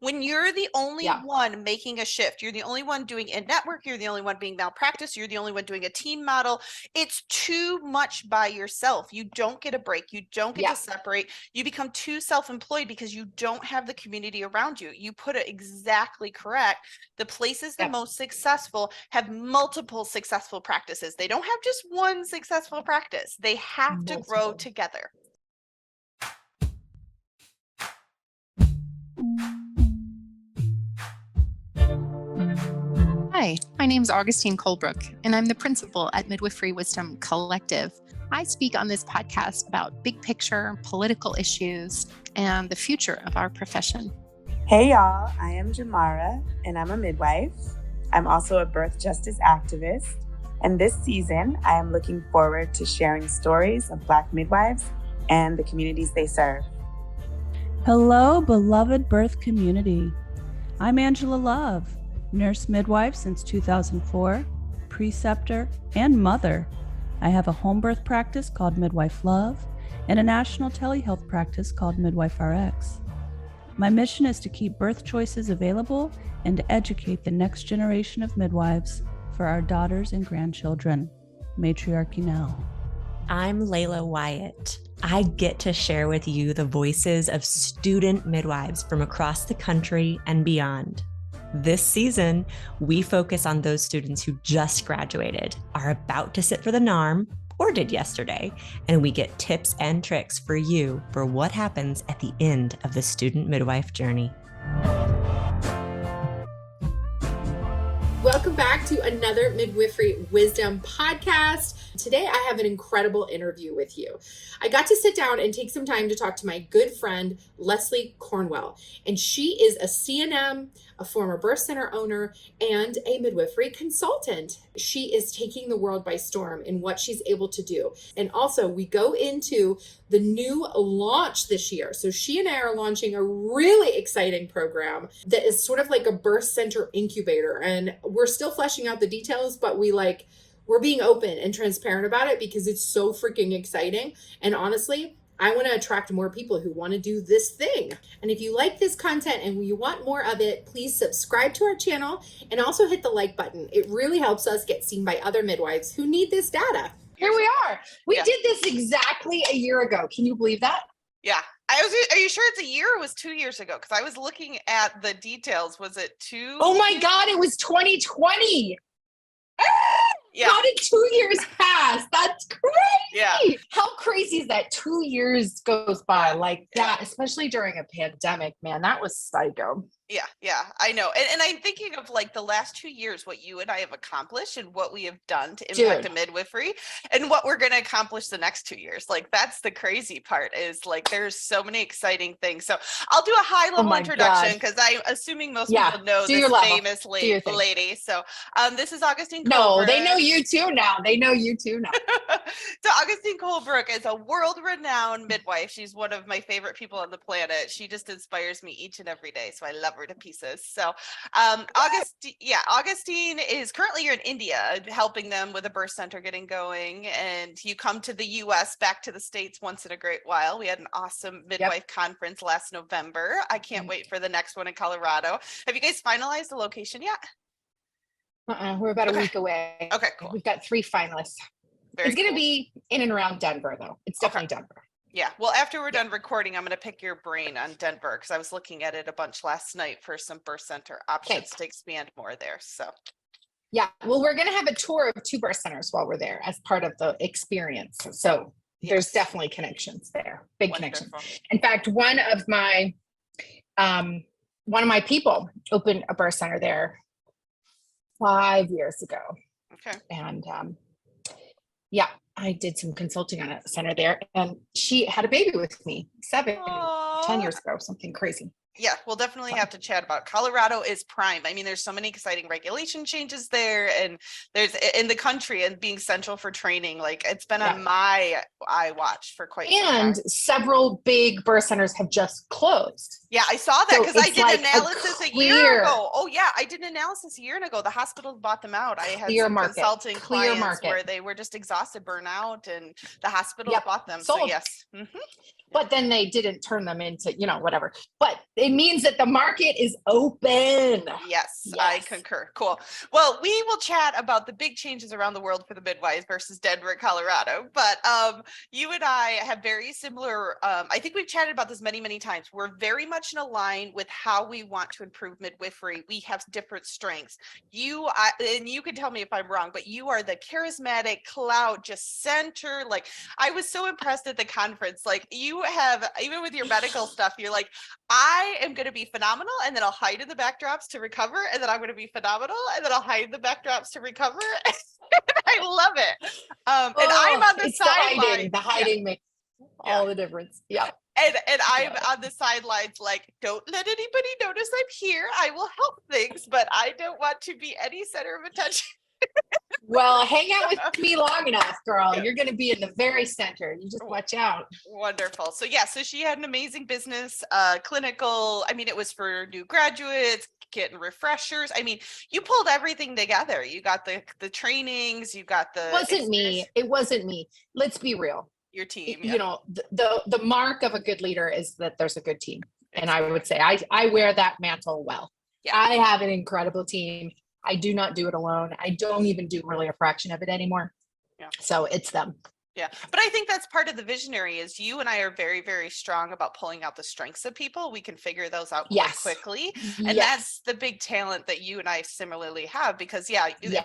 When you're the only one making a shift, you're the only one doing a network, you're the only one being malpractice, you're the only one doing a team model. It's too much by yourself. You don't get a break. You don't get to separate. You become too self-employed because you don't have the community around you. You put it exactly correct. The places the most successful have multiple successful practices. They don't have just one successful practice. They have to grow together. Hi, my name is Augustine Colebrook, and I'm the principal at Midwifery Wisdom Collective. I speak on this podcast about big picture political issues and the future of our profession. Hey y'all, I am Jamara, and I'm a midwife. I'm also a birth justice activist, and this season I am looking forward to sharing stories of Black midwives and the communities they serve. Hello, beloved birth community. I'm Angela Love, nurse midwife since 2004, preceptor, and mother. I have a home birth practice called Midwife Love and a national telehealth practice called Midwife RX. My mission is to keep birth choices available and to educate the next generation of midwives for our daughters and grandchildren. Matriarchy now. I'm Layla Wyatt. I get to share with you the voices of student midwives from across the country and beyond. This season, we focus on those students who just graduated, are about to sit for the NARM, or did yesterday, and we get tips and tricks for you for what happens at the end of the student midwife journey. Welcome back to another Midwifery Wisdom podcast. Today, I have an incredible interview with you. I got to sit down and take some time to talk to my good friend, Leslie Cornwell, and she is a CNM, a former birth center owner, and a midwifery consultant. She is taking the world by storm in what she's able to do. And also, we go into the new launch this year. So she and I are launching a really exciting program that is sort of like a birth center incubator. And we're still fleshing out the details, but we're being open and transparent about it because it's so freaking exciting. And honestly, I want to attract more people who want to do this thing. And if you like this content and you want more of it, please subscribe to our channel and also hit the like button. It really helps us get seen by other midwives who need this data. Here we are. We did this exactly a year ago. Can you believe that? Yeah. Are you sure it's a year or was 2 years ago? Because I was looking at the details. Was it 2? Oh my God, it was 2020. Yeah. How did 2 years pass? That's crazy. Yeah. How crazy is that 2 years goes by like that, especially during a pandemic, man? That was psycho. Yeah, I know. And I'm thinking of like the last 2 years, what you and I have accomplished and what we have done to impact a midwifery and what we're going to accomplish the next 2 years. Like, that's the crazy part is like, there's so many exciting things. So I'll do a high level introduction because I'm assuming most people know this famous lady. So this is Augustine Colebrook. No, they know you too now. So Augustine Colebrook is a world-renowned midwife. She's one of my favorite people on the planet. She just inspires me each and every day. So I love her to pieces. So Augustine is currently here in India helping them with a birth center getting going, and you come to the US back to the States once in a great while. We had an awesome midwife conference last November. I can't wait for the next one in Colorado. Have you guys finalized the location yet? We're about a week away. Okay, cool. We've got 3 finalists. It's going to be in and around Denver though. It's definitely Denver. Yeah. Well, after we're done recording, I'm going to pick your brain on Denver because I was looking at it a bunch last night for some birth center options to expand more there. So, yeah. Well, we're going to have a tour of 2 birth centers while we're there as part of the experience. So there's definitely connections there. Big connections. In fact, one of my people opened a birth center there 5 years ago. Okay. And I did some consulting on a center there, and she had a baby with me 10 years ago, something crazy. Yeah, we'll definitely have to chat about. Colorado is prime. I mean, there's so many exciting regulation changes there, and there's in the country and being central for training. Like, it's been on my eye watch for quite some time. And several big birth centers have just closed. Yeah, I saw that because I did analysis a year ago. Oh yeah, I did an analysis a year ago. The hospitals bought them out. I had some consulting clients where they were just exhausted, burnout, and the hospitals bought them. Sold. So yes. but then they didn't turn them into, whatever. But it means that the market is open. Yes, I concur. Cool. Well, we will chat about the big changes around the world for the midwives versus Denver, Colorado. But you and I have very similar, I think we've chatted about this many, many times. We're very much in line with how we want to improve midwifery. We have different strengths. And you can tell me if I'm wrong, but you are the charismatic cloud, just center. Like, I was so impressed at the conference. Like, you have, even with your medical stuff, you're like, I am going to be phenomenal, and then I'll hide in the backdrops to recover, and then I'm going to be phenomenal, and then I'll hide in the backdrops to recover. I love it. And I'm on the sideline. The hiding makes all the difference. Yeah. And I'm on the sidelines, like, don't let anybody notice I'm here. I will help things, but I don't want to be any center of attention. Well, hang out with me long enough, girl. You're going to be in the very center. You just watch out. Wonderful. So so she had an amazing business, clinical. I mean, it was for new graduates, getting refreshers. I mean, you pulled everything together. You got the trainings, you got the. It wasn't me. Let's be real. Your team. The mark of a good leader is that there's a good team. And I would say I wear that mantle well. Yeah. I have an incredible team. I do not do it alone. I don't even do really a fraction of it anymore. Yeah. So it's them. Yeah. But I think that's part of the visionary is you and I are very, very strong about pulling out the strengths of people. We can figure those out quite quickly. And that's the big talent that you and I similarly have because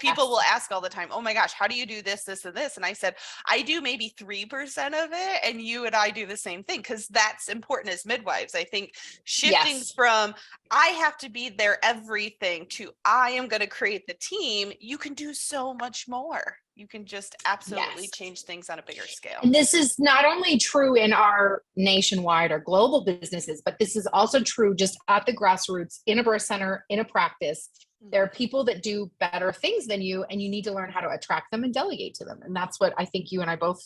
people will ask all the time, oh my gosh, how do you do this, this, and this? And I said, I do maybe 3% of it. And you and I do the same thing because that's important as midwives. I think shifting from I have to be their everything to I am going to create the team, you can do so much more. You can just absolutely change things on a bigger scale. And this is not only true in our nationwide or global businesses, but this is also true just at the grassroots, in a birth center, in a practice. There are people that do better things than you, and you need to learn how to attract them and delegate to them. And that's what I think you and I both,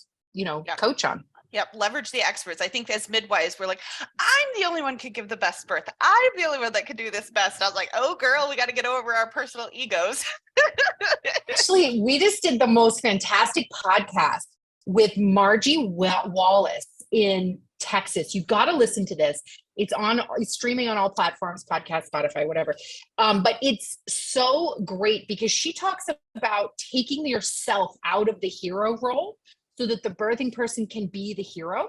coach on. Yep. Leverage the experts. I think as midwives, we're like, I'm the only one who can give the best birth. I'm the only one that can do this best. And I was like, oh girl, we got to get over our personal egos. Actually, we just did the most fantastic podcast with Margie Wallace in Texas. You've got to listen to this. It's streaming on all platforms, podcast, Spotify, whatever. But it's so great because she talks about taking yourself out of the hero role so that the birthing person can be the hero.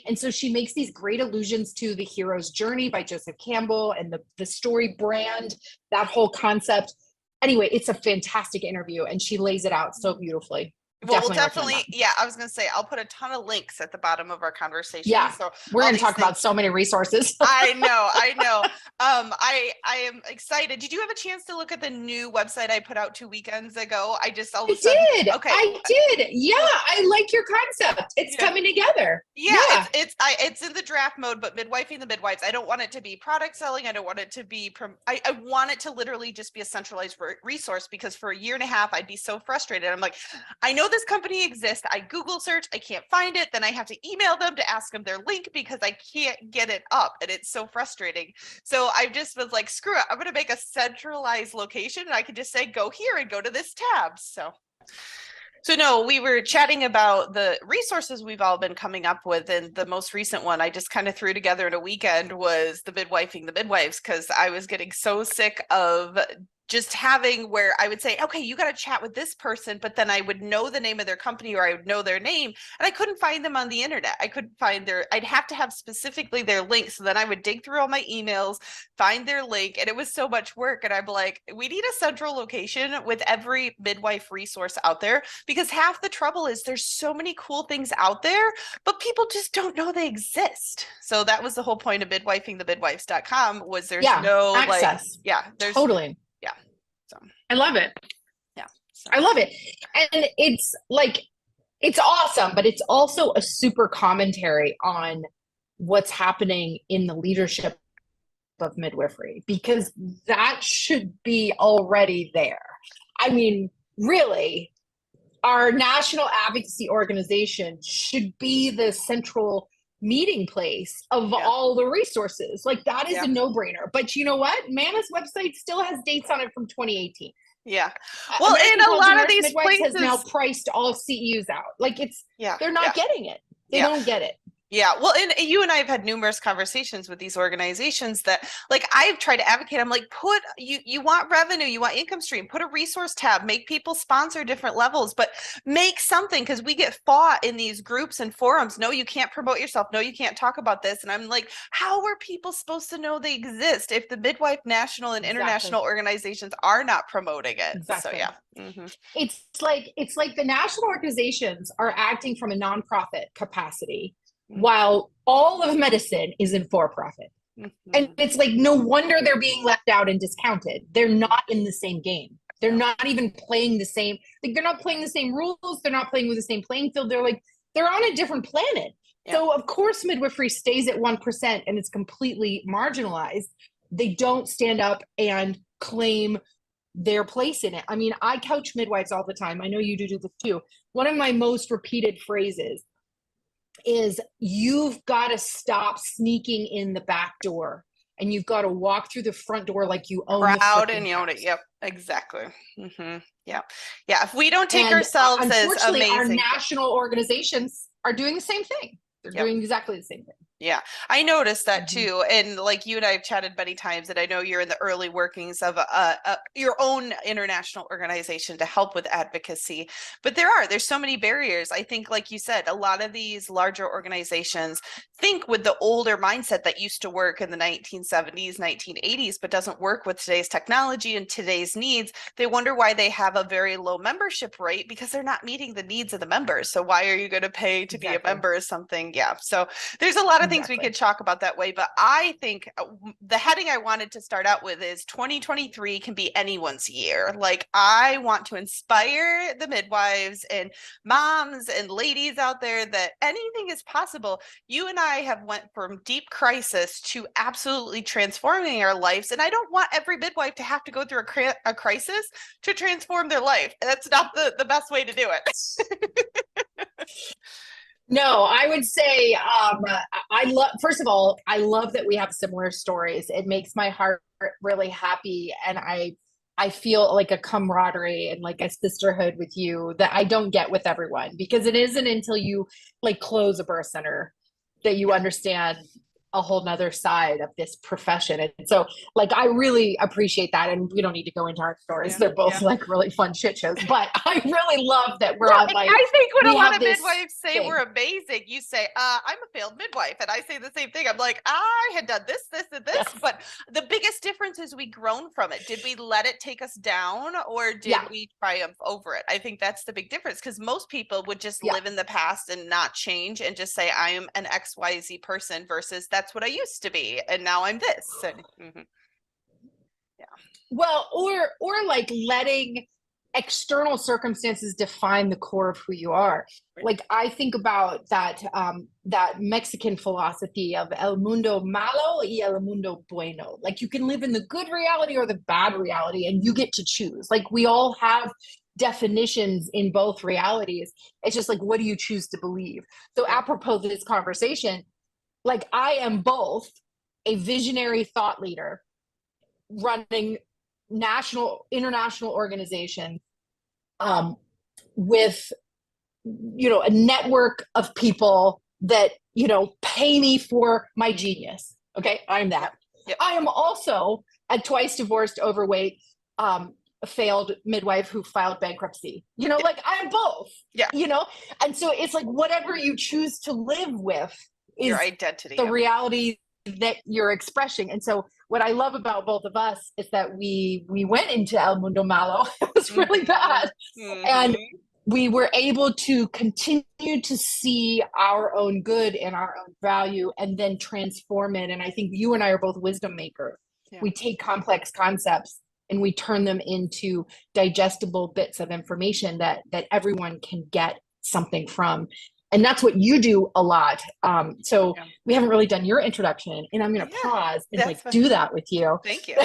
And so she makes these great allusions to The Hero's Journey by Joseph Campbell and the story brand, that whole concept. Anyway, it's a fantastic interview and she lays it out so beautifully. Well, definitely. I was going to say, I'll put a ton of links at the bottom of our conversation. Yeah. So we're going to talk about so many resources. I know. I am excited. Did you have a chance to look at the new website I put out 2 weekends ago? I did. Okay. I did. Yeah. I like your concept. It's coming together. Yeah. It's in the draft mode, but midwifing the midwives. I don't want it to be product selling. I don't want it to be, I want it to literally just be a centralized resource because for a year and a half, I'd be so frustrated. I'm like, I know this company exists. I Google search, I can't find it. Then I have to email them to ask them their link because I can't get it up. And it's so frustrating. So I just was like, screw it. I'm going to make a centralized location and I can just say, go here and go to this tab. So no, we were chatting about the resources we've all been coming up with. And the most recent one I just kind of threw together in a weekend was the midwifing the midwives, because I was getting so sick of just having where I would say, okay, you got to chat with this person, but then I would know the name of their company or I would know their name and I couldn't find them on the internet. I couldn't find I'd have to have specifically their link. So then I would dig through all my emails, find their link, and it was so much work. And I'm like, we need a central location with every midwife resource out there, because half the trouble is there's so many cool things out there, but people just don't know they exist. So that was the whole point of midwifingthemidwives.com was there's no access. There's totally. So I love it. Yeah. So. I love it. And it's like, it's awesome, but it's also a super commentary on what's happening in the leadership of midwifery, because that should be already there. I mean, really, our national advocacy organization should be the central meeting place of all the resources. Like that is a no-brainer. But you know what? MANA's website still has dates on it from 2018. Yeah. Well, and a lot of these places has now priced all CEUs out. Like they're not getting it. They don't get it. Yeah. Well, and you and I have had numerous conversations with these organizations that, like, I've tried to advocate. I'm like, you want revenue, you want income stream, put a resource tab, make people sponsor different levels, but make something, because we get fought in these groups and forums. No, you can't promote yourself. No, you can't talk about this. And I'm like, how are people supposed to know they exist if the midwife national and international organizations are not promoting it? Exactly. So yeah. Mm-hmm. It's like the national organizations are acting from a nonprofit capacity, while all of medicine is in for-profit. Mm-hmm. And it's like, no wonder they're being left out and discounted. They're not in the same game. They're not even playing the same, like, they're not playing the same rules. They're not playing with the same playing field. They're on a different planet. Yeah. So of course midwifery stays at 1% and it's completely marginalized. They don't stand up and claim their place in it. I mean, I coach midwives all the time. I know you do this too. One of my most repeated phrases is, you've got to stop sneaking in the back door, and you've got to walk through the front door like you own the proud and you own it. Yep, exactly. Mm-hmm. Yeah, yeah. If we don't take ourselves as amazing, our national organizations are doing the same thing. They're doing exactly the same thing. Yeah, I noticed that too. And like, you and I have chatted many times, and I know you're in the early workings of your own international organization to help with advocacy. But there's so many barriers. I think, like you said, a lot of these larger organizations think with the older mindset that used to work in the 1970s, 1980s, but doesn't work with today's technology and today's needs. They wonder why they have a very low membership rate, because they're not meeting the needs of the members. So why are you going to pay to be a member or something? Yeah. So there's a lot of things we could talk about that way, but I think the heading I wanted to start out with is 2023 can be anyone's year. Like, I want to inspire the midwives and moms and ladies out there that anything is possible. You and I have went from deep crisis to absolutely transforming our lives, and I don't want every midwife to have to go through a crisis to transform their life. That's not the best way to do it. No, I would say, first of all, I love that we have similar stories. It makes my heart really happy. And I feel like a camaraderie and like a sisterhood with you that I don't get with everyone, because it isn't until you like close a birth center that you understand a whole nother side of this profession. And so like, I really appreciate that. And we don't need to go into our stories. Yeah, they're both like really fun shit shows, but I really love that we're on like, I think when a lot of midwives say we're amazing, you say, I'm a failed midwife. And I say the same thing. I'm like, I had done this, and this, but the biggest difference is we grown from it. Did we let it take us down, or did we triumph over it? I think that's the big difference, because most people would just live in the past and not change and just say, I am an XYZ person, versus that's what I used to be, and now I'm this. And, well, or like letting external circumstances define the core of who you are. Like, I think about that Mexican philosophy of el mundo malo y el mundo bueno. Like, you can live in the good reality or the bad reality, and you get to choose. Like, we all have definitions in both realities. It's just like, what do you choose to believe? So apropos of this conversation, like, I am both a visionary thought leader running international organizations with, a network of people that, pay me for my genius. Okay. I'm that. Yep. I am also a twice divorced, overweight, failed midwife who filed bankruptcy. Like, I'm both. Yeah. And so it's like, whatever you choose to live with is your identity, the reality that you're expressing. And so what I love about both of us is that we went into El Mundo Malo. It was really bad. Mm-hmm. And we were able to continue to see our own good and our own value, and then transform it. And I think you and I are both wisdom makers. Yeah. We take complex concepts and we turn them into digestible bits of information that everyone can get something from. And that's what you do a lot. So we haven't really done your introduction, and I'm going to pause and do that with you. Thank you.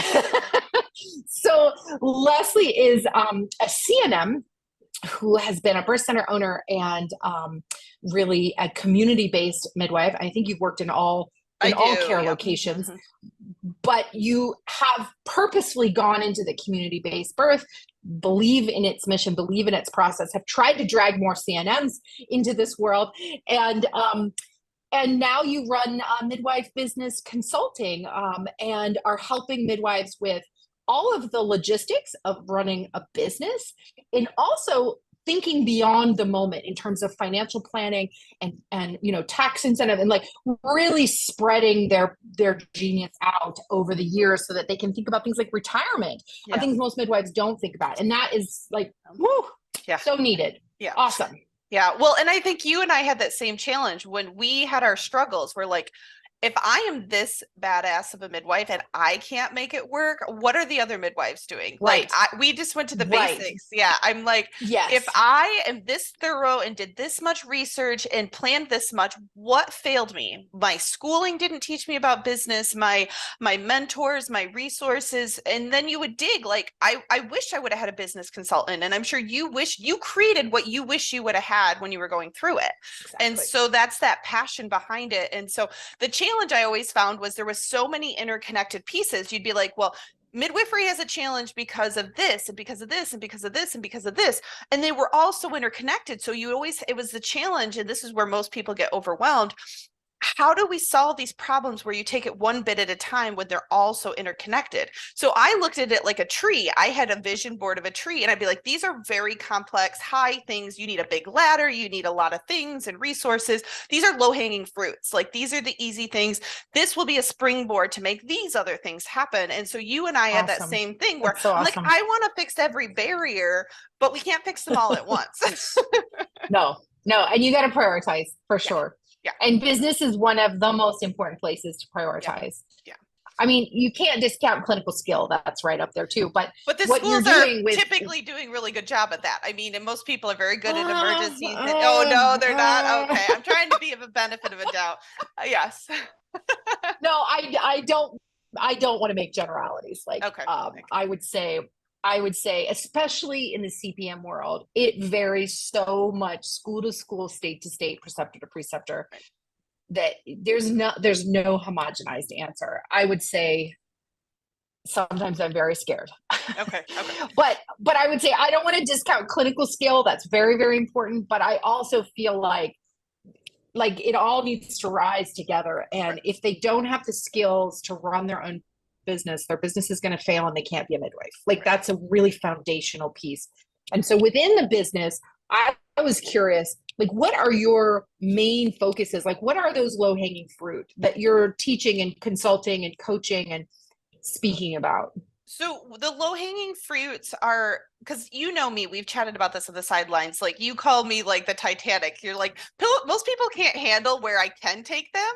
So Leslie is a CNM who has been a birth center owner and really a community-based midwife. I think you've worked in all care locations. Mm-hmm. But you have purposefully gone into the community-based birth, believe in its mission, believe in its process, have tried to drag more CNMs into this world. And and now you run Midwife Business Consulting, and are helping midwives with all of the logistics of running a business, and also thinking beyond the moment in terms of financial planning and tax incentive, and like really spreading their genius out over the years so that they can think about things like retirement, and things most midwives don't think about. And that is like, whoo, so needed. Yeah. Awesome. Yeah. Well, and I think you and I had that same challenge when we had our struggles. We're like, if I am this badass of a midwife and I can't make it work, what are the other midwives doing? Right. Like we just went to the basics. Yeah. I'm like, if I am this thorough and did this much research and planned this much, what failed me? My schooling didn't teach me about business, my mentors, my resources. And then you would dig, like, I wish I would have had a business consultant. And I'm sure you wish you created what you wish you would have had when you were going through it. Exactly. And so that's that passion behind it. And so the challenge I always found was there was so many interconnected pieces. You'd be like, well, midwifery has a challenge because of this and because of this and because of this and because of this. And they were all so interconnected. So it was the challenge. And this is where most people get overwhelmed. How do we solve these problems where you take it one bit at a time when they're all so interconnected? So I looked at it like a tree. I had a vision board of a tree, and I'd be like, these are very complex, high things. You need a big ladder. You need a lot of things and resources. These are low-hanging fruits. Like, these are the easy things. This will be a springboard to make these other things happen. And so you and I had that same thing where I'm like, I want to fix every barrier, but we can't fix them all at once. No. And you got to prioritize for sure. Yeah. And business is one of the most important places to prioritize. Yeah. I mean, you can't discount clinical skill. That's right up there too. But the what schools are typically doing really good job at that. I mean, and most people are very good at emergencies. Oh, no, they're not. Okay. I'm trying to be of a benefit of a doubt. Yes. No, I don't want to make generalities. Like, okay. I would say, especially in the CPM world, it varies so much school to school, state to state, preceptor to preceptor, that there's no homogenized answer. I would say sometimes I'm very scared. Okay. But I would say I don't want to discount clinical skill. That's very, very important. But I also feel like it all needs to rise together. And if they don't have the skills to run their own business, their business is going to fail and they can't be a midwife. Like, that's a really foundational piece. And so within the business, I was curious, like, what are your main focuses? Like, what are those low-hanging fruit that you're teaching and consulting and coaching and speaking about? So the low-hanging fruits are, because you know me, we've chatted about this on the sidelines. Like, you call me like the Titanic. You're like, most people can't handle where I can take them,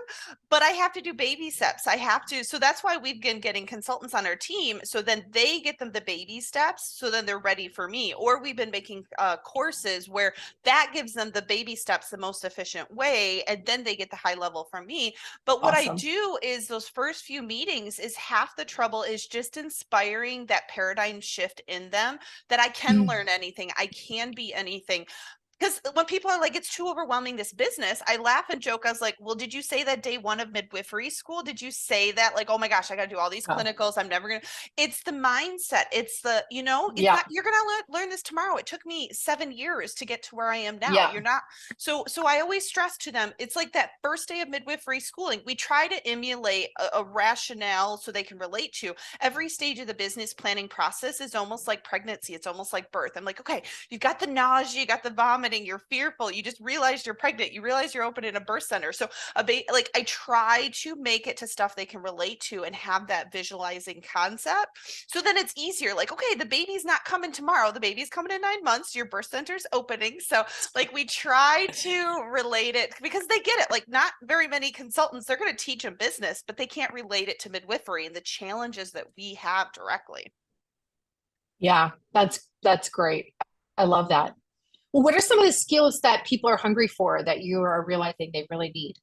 but I have to do baby steps. I have to. So that's why we've been getting consultants on our team. So then they get them the baby steps. So then they're ready for me. Or we've been making courses where that gives them the baby steps the most efficient way. And then they get the high level from me. But what I do is those first few meetings is half the trouble is just inspiring that paradigm shift in them, that I can learn anything. I can be anything. Because when people are like, it's too overwhelming, this business, I laugh and joke. I was like, well, did you say that day one of midwifery school? Did you say that, like, oh my gosh, I got to do all these clinicals. I'm never going to. It's the mindset. It's the, it's not, you're going to learn this tomorrow. It took me 7 years to get to where I am now. Yeah. You're not. So I always stress to them, it's like that first day of midwifery schooling. We try to emulate a rationale so they can relate to. Every stage of the business planning process is almost like pregnancy. It's almost like birth. I'm like, okay, you've got the nausea, you got the vomiting, you're fearful, you just realized you're pregnant, you realize you're opening a birth center. So like, I try to make it to stuff they can relate to and have that visualizing concept. So then it's easier. Like, okay, the baby's not coming tomorrow. The baby's coming in 9 months. Your birth center's opening. So like, we try to relate it because they get it. Like, not very many consultants, they're going to teach them business, but they can't relate it to midwifery and the challenges that we have directly. Yeah, that's great. I love that. Well, what are some of the skills that people are hungry for that you are realizing they really need?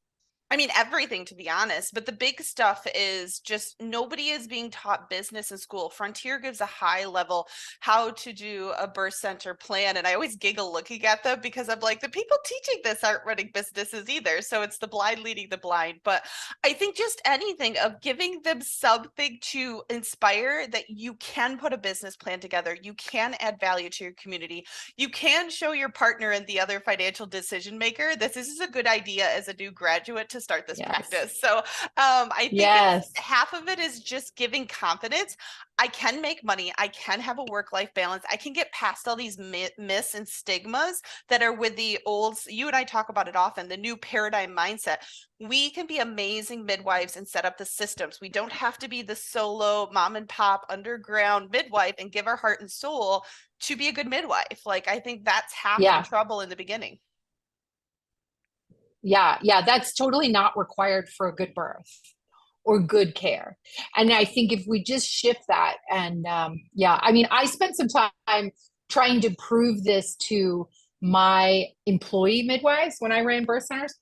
I mean, everything, to be honest, but the big stuff is just nobody is being taught business in school. Frontier gives a high level how to do a birth center plan. And I always giggle looking at them because I'm like, the people teaching this aren't running businesses either. So it's the blind leading the blind. But I think just anything of giving them something to inspire that you can put a business plan together. You can add value to your community. You can show your partner and the other financial decision maker, this is a good idea as a new graduate to start this Yes. practice. So I think Yes. half of it is just giving confidence. I can make money. I can have a work-life balance. I can get past all these myths and stigmas that are with the old, you and I talk about it often, the new paradigm mindset. We can be amazing midwives and set up the systems. We don't have to be the solo mom and pop underground midwife and give our heart and soul to be a good midwife. Like, I think that's half the trouble in the beginning. Yeah. That's totally not required for a good birth or good care. And I think if we just shift that and I mean, I spent some time trying to prove this to my employee midwives when I ran birth centers,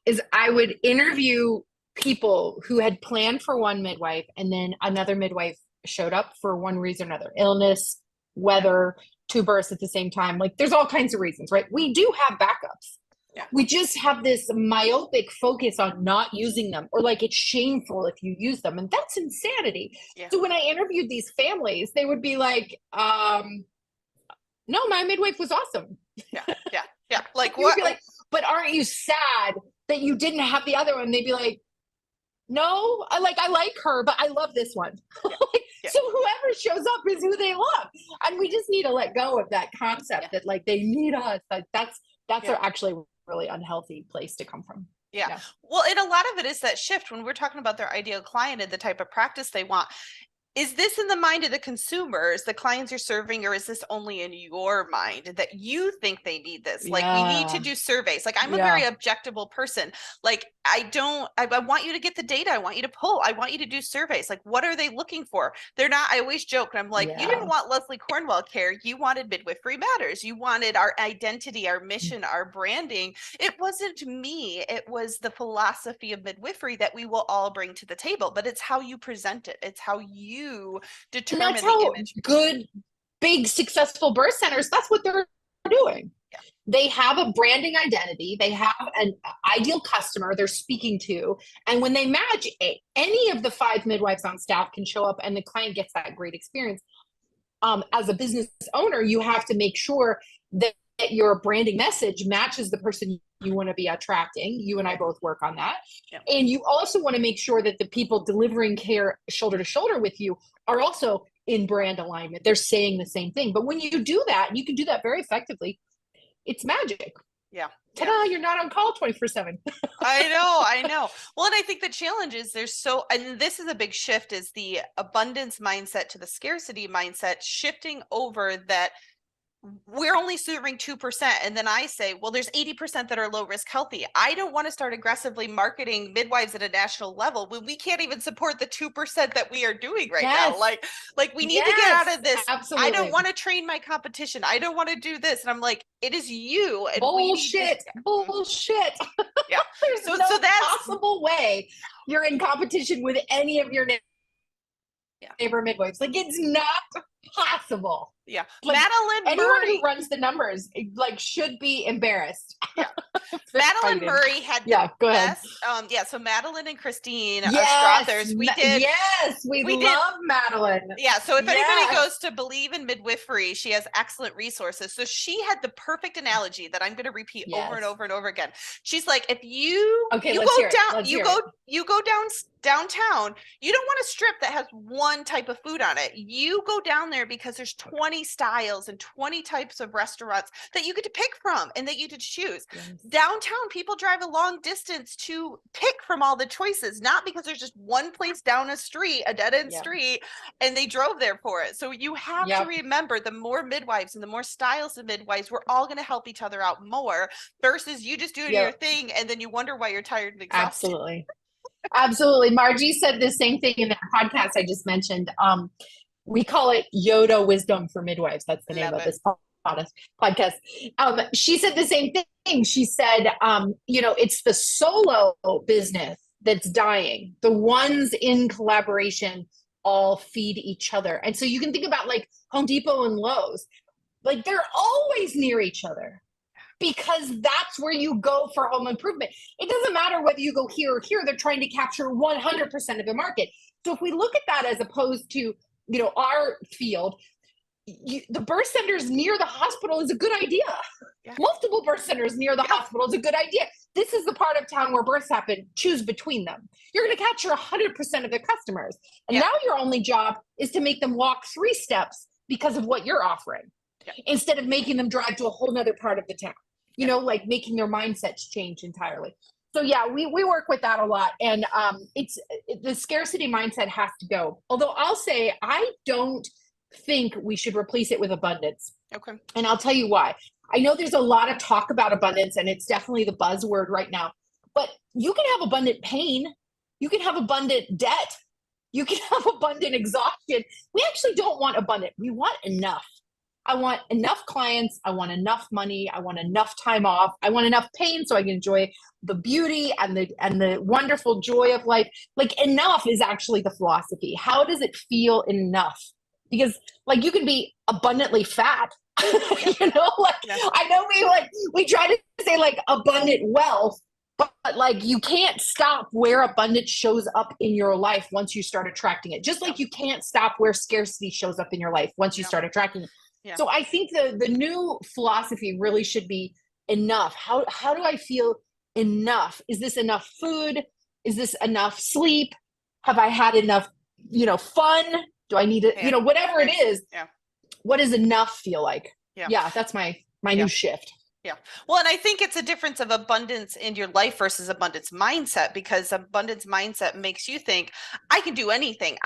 is I would interview people who had planned for one midwife and then another midwife showed up for one reason or another, illness, weather, 2 births at the same time. Like, there's all kinds of reasons, right? We do have backups. Yeah. We just have this myopic focus on not using them, or like it's shameful if you use them. And that's insanity. Yeah. So when I interviewed these families, they would be like, no, my midwife was awesome. Yeah. Like, what? Like, but aren't you sad that you didn't have the other one? They'd be like, no, I like her, but I love this one. So whoever shows up is who they love. And we just need to let go of that concept that like they need us. Like that's actually a really unhealthy place to come from. Yeah. Well, and a lot of it is that shift when we're talking about their ideal client and the type of practice they want. Is this in the mind of the consumers, the clients you're serving, or is this only in your mind that you think they need this? Like, we need to do surveys. Like, I'm a very objectable person. Like, I want you to get the data. I want you to pull. I want you to do surveys. Like, what are they looking for? They're not, I always joke, and I'm like, you didn't want Leslie Cornwell care. You wanted Midwifery Matters. You wanted our identity, our mission, our branding. It wasn't me. It was the philosophy of midwifery that we will all bring to the table, but it's how you present it. It's how you determine the image. Good, big, successful birth centers, that's what they're doing. Yeah. They have a branding identity. They have an ideal customer they're speaking to. And when they match, any of the 5 midwives on staff can show up and the client gets that great experience. As a business owner, you have to make sure that your branding message matches the person you want to be attracting. You and I both work on that. Yeah. And you also want to make sure that the people delivering care shoulder to shoulder with you are also in brand alignment. They're saying the same thing. But when you do that, and you can do that very effectively, it's magic. Yeah. Ta-da, you're not on call 24/7. I know. Well, and I think the challenge is and this is a big shift, is the abundance mindset to the scarcity mindset, shifting over that we're only serving 2%. And then I say, well, there's 80% that are low risk healthy. I don't want to start aggressively marketing midwives at a national level when we can't even support the 2% that we are doing right now. Like we need to get out of this. Absolutely. I don't want to train my competition. I don't want to do this. And I'm like, it is you. And bullshit. Yeah. There's no possible way you're in competition with any of your neighbor midwives. Like, it's not possible. Yeah. Like, Madeline anyone Murray who runs the numbers should be embarrassed. Yeah. Madeline Murray had go ahead. So Madeline and Christine Strothers, we love Madeline. Yeah, so if anybody goes to Believe in Midwifery, she has excellent resources. So she had the perfect analogy that I'm going to repeat over and over and over again. She's like, if you go downtown, you don't want a strip that has one type of food on it. You go down there because there's 20 styles and 20 types of restaurants that you get to pick from and that you get to choose. Yes. Downtown, people drive a long distance to pick from all the choices, not because there's just one place down a street, a dead end street, and they drove there for it. So you have to remember, the more midwives and the more styles of midwives, we're all going to help each other out more versus you just doing your thing and then you wonder why you're tired and exhausted. Absolutely. Margie said the same thing in that podcast I just mentioned. We call it Yoda Wisdom for Midwives. That's the name of this podcast. She said the same thing. She said, it's the solo business that's dying. The ones in collaboration all feed each other. And so you can think about like Home Depot and Lowe's, like they're always near each other, because that's where you go for home improvement. It doesn't matter whether you go here or here, they're trying to capture 100% of the market. So if we look at that as opposed to, our field, the birth centers near the hospital is a good idea. Yeah. Multiple birth centers near the hospital is a good idea. this is the part of town where births happen. Choose between them. You're going to capture 100% of the customers. And now your only job is to make them walk 3 steps because of what you're offering, instead of making them drive to a whole nother part of the town, you know, like making their mindsets change entirely. So yeah, we work with that a lot. And the scarcity mindset has to go. Although I'll say, I don't think we should replace it with abundance. Okay. And I'll tell you why. I know there's a lot of talk about abundance, and it's definitely the buzzword right now, but you can have abundant pain. You can have abundant debt. You can have abundant exhaustion. We actually don't want abundant. We want enough. I want enough clients. I want enough money. I want enough time off. I want enough pain so I can enjoy the beauty and the wonderful joy of life. Like, enough is actually the philosophy. How does it feel enough? Because like, you can be abundantly fat, you know, like I know we try to say like abundant wealth, but like, you can't stop where abundance shows up in your life once you start attracting it. Just like you can't stop where scarcity shows up in your life once you start attracting it. Yeah. So I think the new philosophy really should be enough. How do I feel enough? Is this enough food? Is this enough sleep? Have I had enough, fun? Do I need it? Whatever it is, what does enough feel like? Yeah, that's my new shift. Yeah. Well, and I think it's a difference of abundance in your life versus abundance mindset, because abundance mindset makes you think, I can do anything.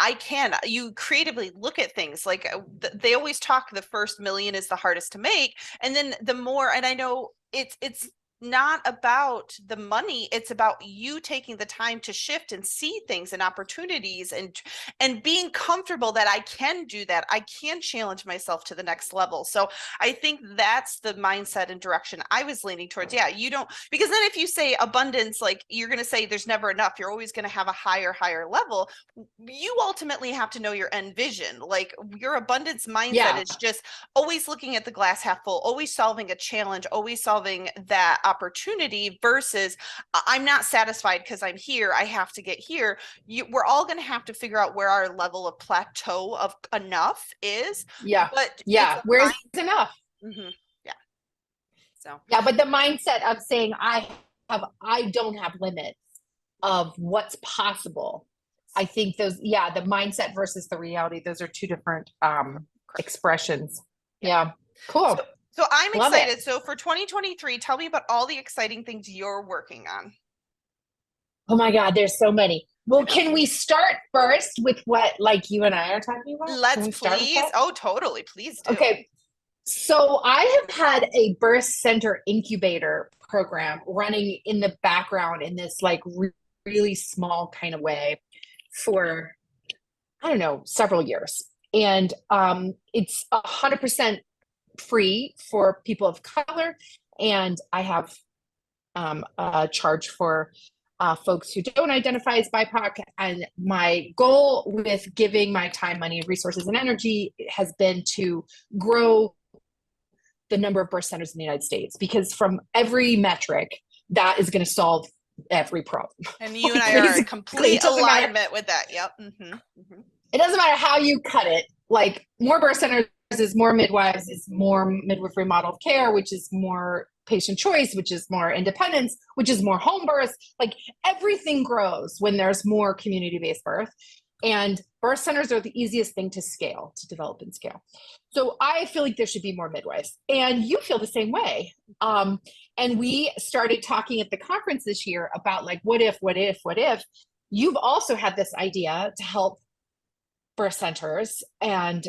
You creatively look at things like they always talk, the first million is the hardest to make. And then the more, and I know it's not about the money, it's about you taking the time to shift and see things and opportunities and being comfortable that I can do that. I can challenge myself to the next level. So I think that's the mindset and direction I was leaning towards. Yeah, you don't, because then if you say abundance, like you're going to say there's never enough, you're always going to have a higher level. You ultimately have to know your end vision. Like, your abundance mindset is just always looking at the glass half full, always solving a challenge, always solving that opportunity, versus I'm not satisfied because I'm here, I have to get here. We're all going to have to figure out where our level of plateau of enough is. Where is enough? Mm-hmm. But the mindset of saying I don't have limits of what's possible. I think the mindset versus the reality, those are two different expressions. Yeah. Cool. So I'm excited. So for 2023, tell me about all the exciting things you're working on. Oh my God, there's so many. Well, can we start first with what like you and I are talking about? Let's please. Oh, totally. Please do. Okay. So I have had a birth center incubator program running in the background in this like really small kind of way for, I don't know, several years. And it's 100% free for people of color. And I have a charge for folks who don't identify as BIPOC. And my goal with giving my time, money, resources, and energy has been to grow the number of birth centers in the United States, because from every metric, that is going to solve every problem. And you and I are in complete alignment with that. Yep. Mm-hmm. Mm-hmm. It doesn't matter how you cut it. Like, more birth centers is more midwives, is more midwifery model of care, which is more patient choice, which is more independence, which is more home births. Like, everything grows when there's more community-based birth. And birth centers are the easiest thing to scale, to develop and scale. So I feel like there should be more midwives. And you feel the same way. And we started talking at the conference this year about like, what if? You've also had this idea to help birth centers, and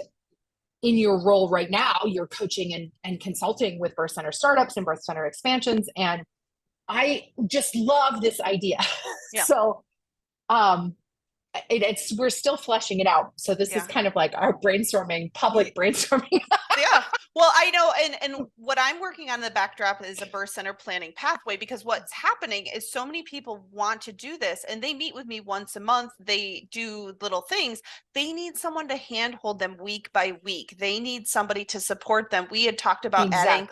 in your role right now, you're coaching and consulting with birth center startups and birth center expansions. And I just love this idea. Yeah. So we're still fleshing it out. So this is kind of like our public brainstorming. Yeah. Well, I know, and what I'm working on in the backdrop is a birth center planning pathway, because what's happening is so many people want to do this, and they meet with me once a month. They do little things. They need someone to handhold them week by week. They need somebody to support them. We had talked about adding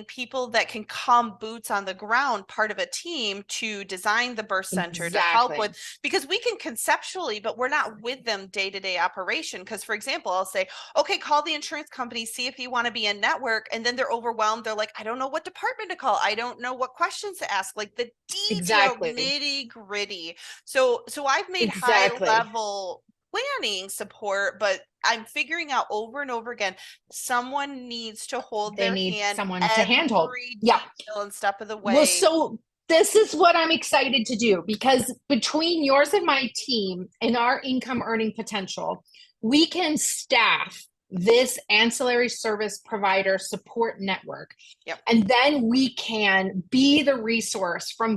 people that can come boots on the ground, part of a team, to design the birth center, to help with, because we can conceptually, but we're not with them day-to-day operation. Because, for example, I'll say, okay, call the insurance company company, see if you want to be in network. And then they're overwhelmed. They're like, I don't know what department to call. I don't know what questions to ask, like the detailed nitty gritty. So I've made high level planning support, but I'm figuring out over and over again, someone needs to hold their hand, someone to handhold. Yeah. And step of the way. Well, so this is what I'm excited to do, because between yours and my team and our income earning potential, we can staff this ancillary service provider support network. Yep. And then we can be the resource from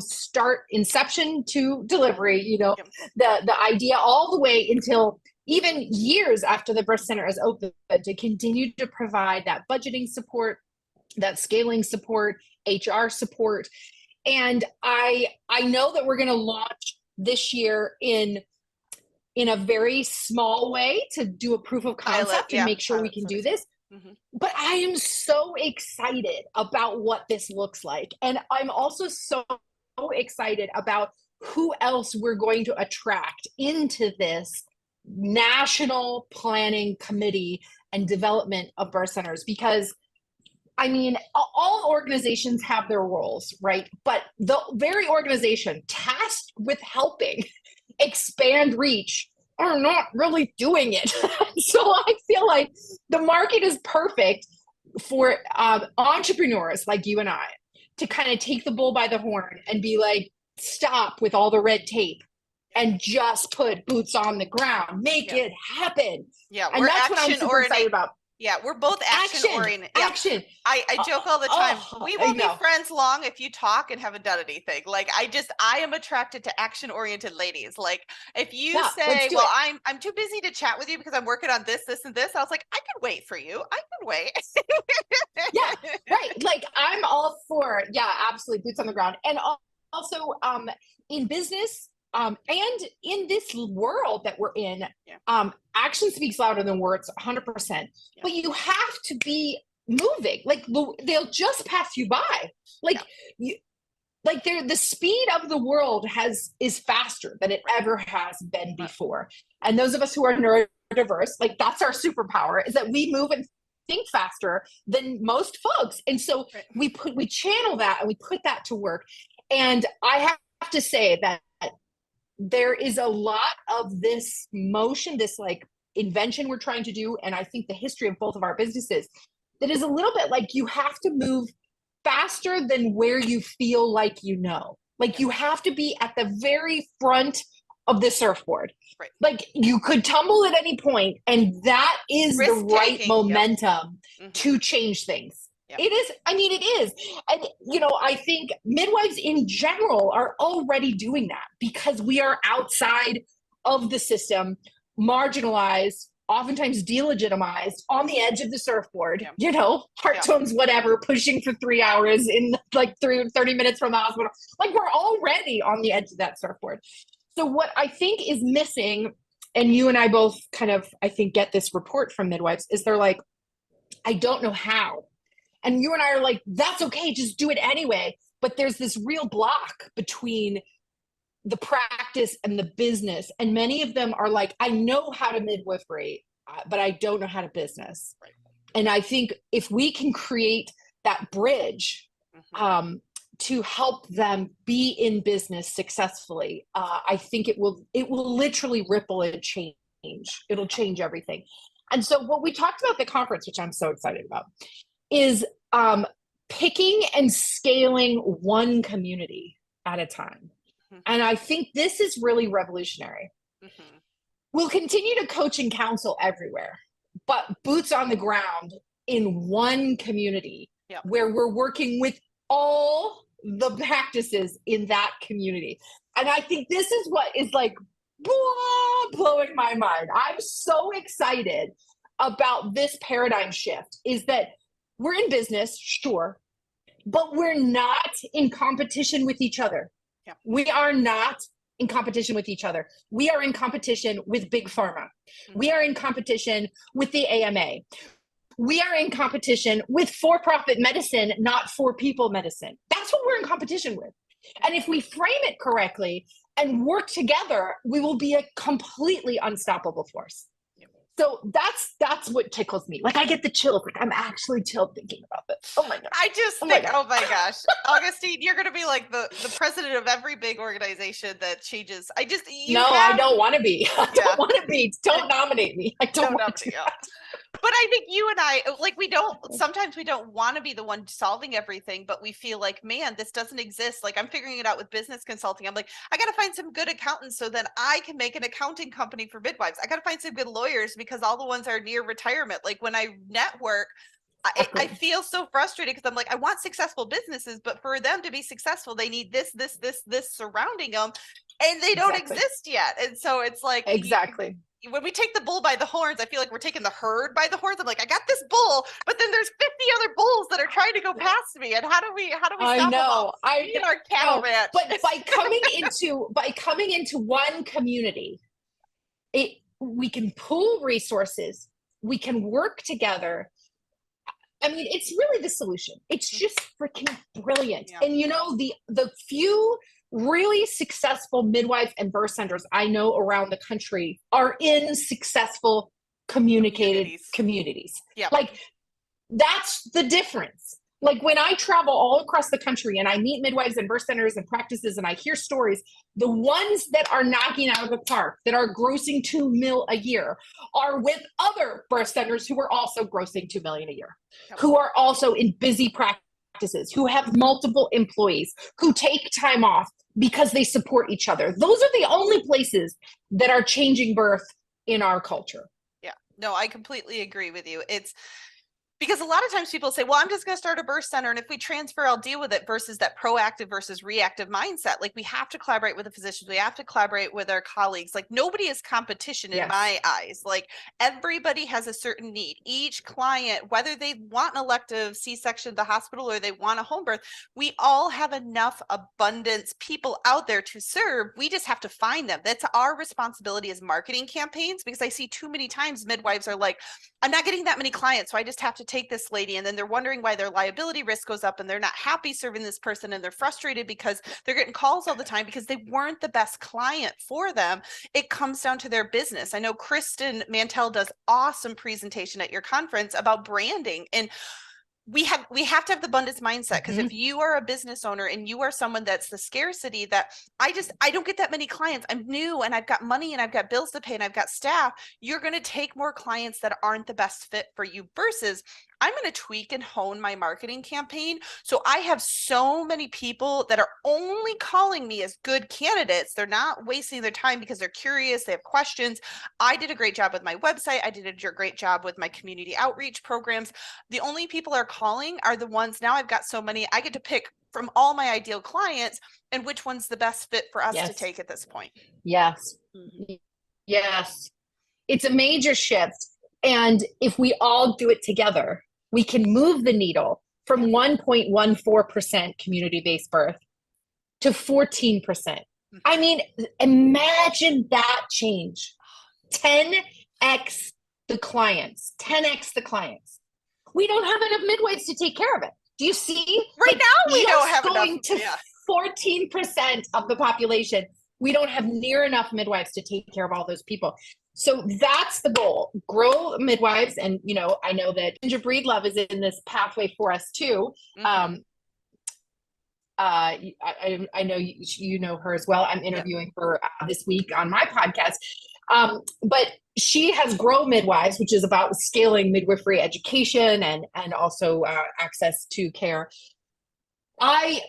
inception to delivery, you know, the idea all the way until even years after the birth center is open, to continue to provide that budgeting support, that scaling support, HR support. And I know that we're going to launch this year in a very small way to do a proof of concept and make sure we can do this. Mm-hmm. But I am so excited about what this looks like. And I'm also so excited about who else we're going to attract into this national planning committee and development of birth centers. Because I mean, all organizations have their roles, right? But the very organization tasked with helping expand reach are not really doing it. So I feel like the market is perfect for entrepreneurs like you and I to kind of take the bull by the horn and be like, stop with all the red tape and just put boots on the ground, make it happen. Yeah, and that's what I'm super excited about. Yeah, we're both action oriented. Yeah. Action. I joke all the time. We won't be friends long if you talk and haven't done anything. Like I am attracted to action oriented ladies. Like if you say, well, I'm too busy to chat with you because I'm working on this, and this. I was like, I can wait for you. I can wait. Yeah, right. Like I'm all for, absolutely, boots on the ground. And also in business, and in this world that we're in, action speaks louder than words, 100%. But you have to be moving. Like they'll just pass you by. Like the speed of the world is faster than it ever has been before. And those of us who are neurodiverse, like that's our superpower, is that we move and think faster than most folks. And so we channel that and we put that to work. And I have to say that there is a lot of this motion, this like invention we're trying to do. And I think the history of both of our businesses, that is a little bit like you have to move faster than where you feel like you know. Like you have to be at the very front of the surfboard. Right. Like you could tumble at any point, and that is the right momentum to change things. Yep. It is. I mean, it is. And, I think midwives in general are already doing that because we are outside of the system, marginalized, oftentimes delegitimized, on the edge of the surfboard, heart tones, whatever, pushing for 3 hours in like 30 minutes from the hospital. Like we're already on the edge of that surfboard. So what I think is missing, and you and I both kind of, I think, get this report from midwives, is they're like, I don't know how. And you and I are like, that's okay, just do it anyway. But there's this real block between the practice and the business. And many of them are like, I know how to midwifery, but I don't know how to business. Right. And I think if we can create that bridge to help them be in business successfully, I think it will literally ripple and change. It'll change everything. And so what we talked about at the conference, which I'm so excited about, is picking and scaling one community at a time. Mm-hmm. And I think this is really revolutionary. Mm-hmm. We'll continue to coach and counsel everywhere, but boots on the ground in one community where we're working with all the practices in that community. And I think this is what is like blowing my mind. I'm so excited about this paradigm shift, is that we're in business, sure, but we're not in competition with each other. Yeah. We are not in competition with each other. We are in competition with Big Pharma. Mm-hmm. We are in competition with the AMA. We are in competition with for-profit medicine, not for-people medicine. That's what we're in competition with. And if we frame it correctly and work together, we will be a completely unstoppable force. So that's that's what tickles me. Like I get the chills. Like I'm actually chilled thinking about this. Oh my God. I just think, oh my gosh, Augustine, you're going to be like the president of every big organization that changes. I don't want to be. I don't want to be. Don't nominate me. I don't want to. But I think you and I, like, sometimes we don't want to be the one solving everything, but we feel like, man, this doesn't exist. Like I'm figuring it out with business consulting. I'm like, I got to find some good accountants so that I can make an accounting company for midwives. I got to find some good lawyers because all the ones are near retirement. Like when I network, I feel so frustrated because I'm like, I want successful businesses, but for them to be successful, they need this surrounding them, and they don't exist yet. And so it's like, when we take the bull by the horns, I feel like we're taking the herd by the horns. I'm like, I got this bull, but then there's 50 other bulls that are trying to go past me. And how do we stop them all? In our cattle ranch. But by coming into one community, we can pool resources, we can work together. I mean, it's really the solution. It's just freaking brilliant. Yeah. And the few really successful midwife and birth centers I know around the country are in successful communicated communities. Yeah. Like that's the difference. Like when I travel all across the country and I meet midwives and birth centers and practices and I hear stories, the ones that are knocking out of the park, that are grossing $2 million a year, are with other birth centers who are also grossing $2 million a year, who are also in busy practices, who have multiple employees, who take time off because they support each other. Those are the only places that are changing birth in our culture. Yeah, no, I completely agree with you. It's because a lot of times people say, well, I'm just going to start a birth center, and if we transfer, I'll deal with it, versus that proactive versus reactive mindset. Like we have to collaborate with the physicians. We have to collaborate with our colleagues. Like nobody is competition in my eyes. Like everybody has a certain need. Each client, whether they want an elective C-section at the hospital or they want a home birth, we all have enough abundance people out there to serve. We just have to find them. That's our responsibility as marketing campaigns, because I see too many times midwives are like, I'm not getting that many clients, so I just have to take this lady, and then they're wondering why their liability risk goes up and they're not happy serving this person, and they're frustrated because they're getting calls all the time because they weren't the best client for them. It comes down to their business. I know Kristen Mantell does awesome presentation at your conference about branding, and we have to have the abundance mindset, because if you are a business owner and you are someone that's the scarcity, that I don't get that many clients, I'm new and I've got money and I've got bills to pay and I've got staff, you're going to take more clients that aren't the best fit for you, versus I'm going to tweak and hone my marketing campaign. So I have so many people that are only calling me as good candidates. They're not wasting their time because they're curious, they have questions. I did a great job with my website. I did a great job with my community outreach programs. The only people are calling are the ones, now I've got so many, I get to pick from all my ideal clients and which one's the best fit for us to take at this point. Yes. Yes. It's a major shift. And if we all do it together, we can move the needle from 1.14% community-based birth to 14%. I mean, imagine that change. 10x the clients, 10x the clients. We don't have enough midwives to take care of it. Do you see? Right now, we don't have going to 14% of the population. We don't have near enough midwives to take care of all those people. So that's the goal. Grow midwives. And, I know that Ginger Breedlove is in this pathway for us too. I know you know her as well. I'm interviewing her this week on my podcast. But she has Grow Midwives, which is about scaling midwifery education and also access to care. I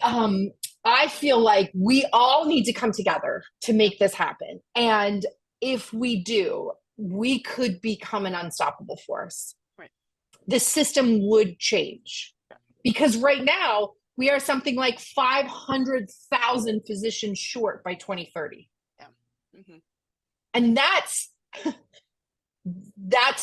feel like we all need to come together to make this happen. And if we do, we could become an unstoppable force. Right. The system would change, because right now we are something like 500,000 physicians short by 2030. Yeah. And that's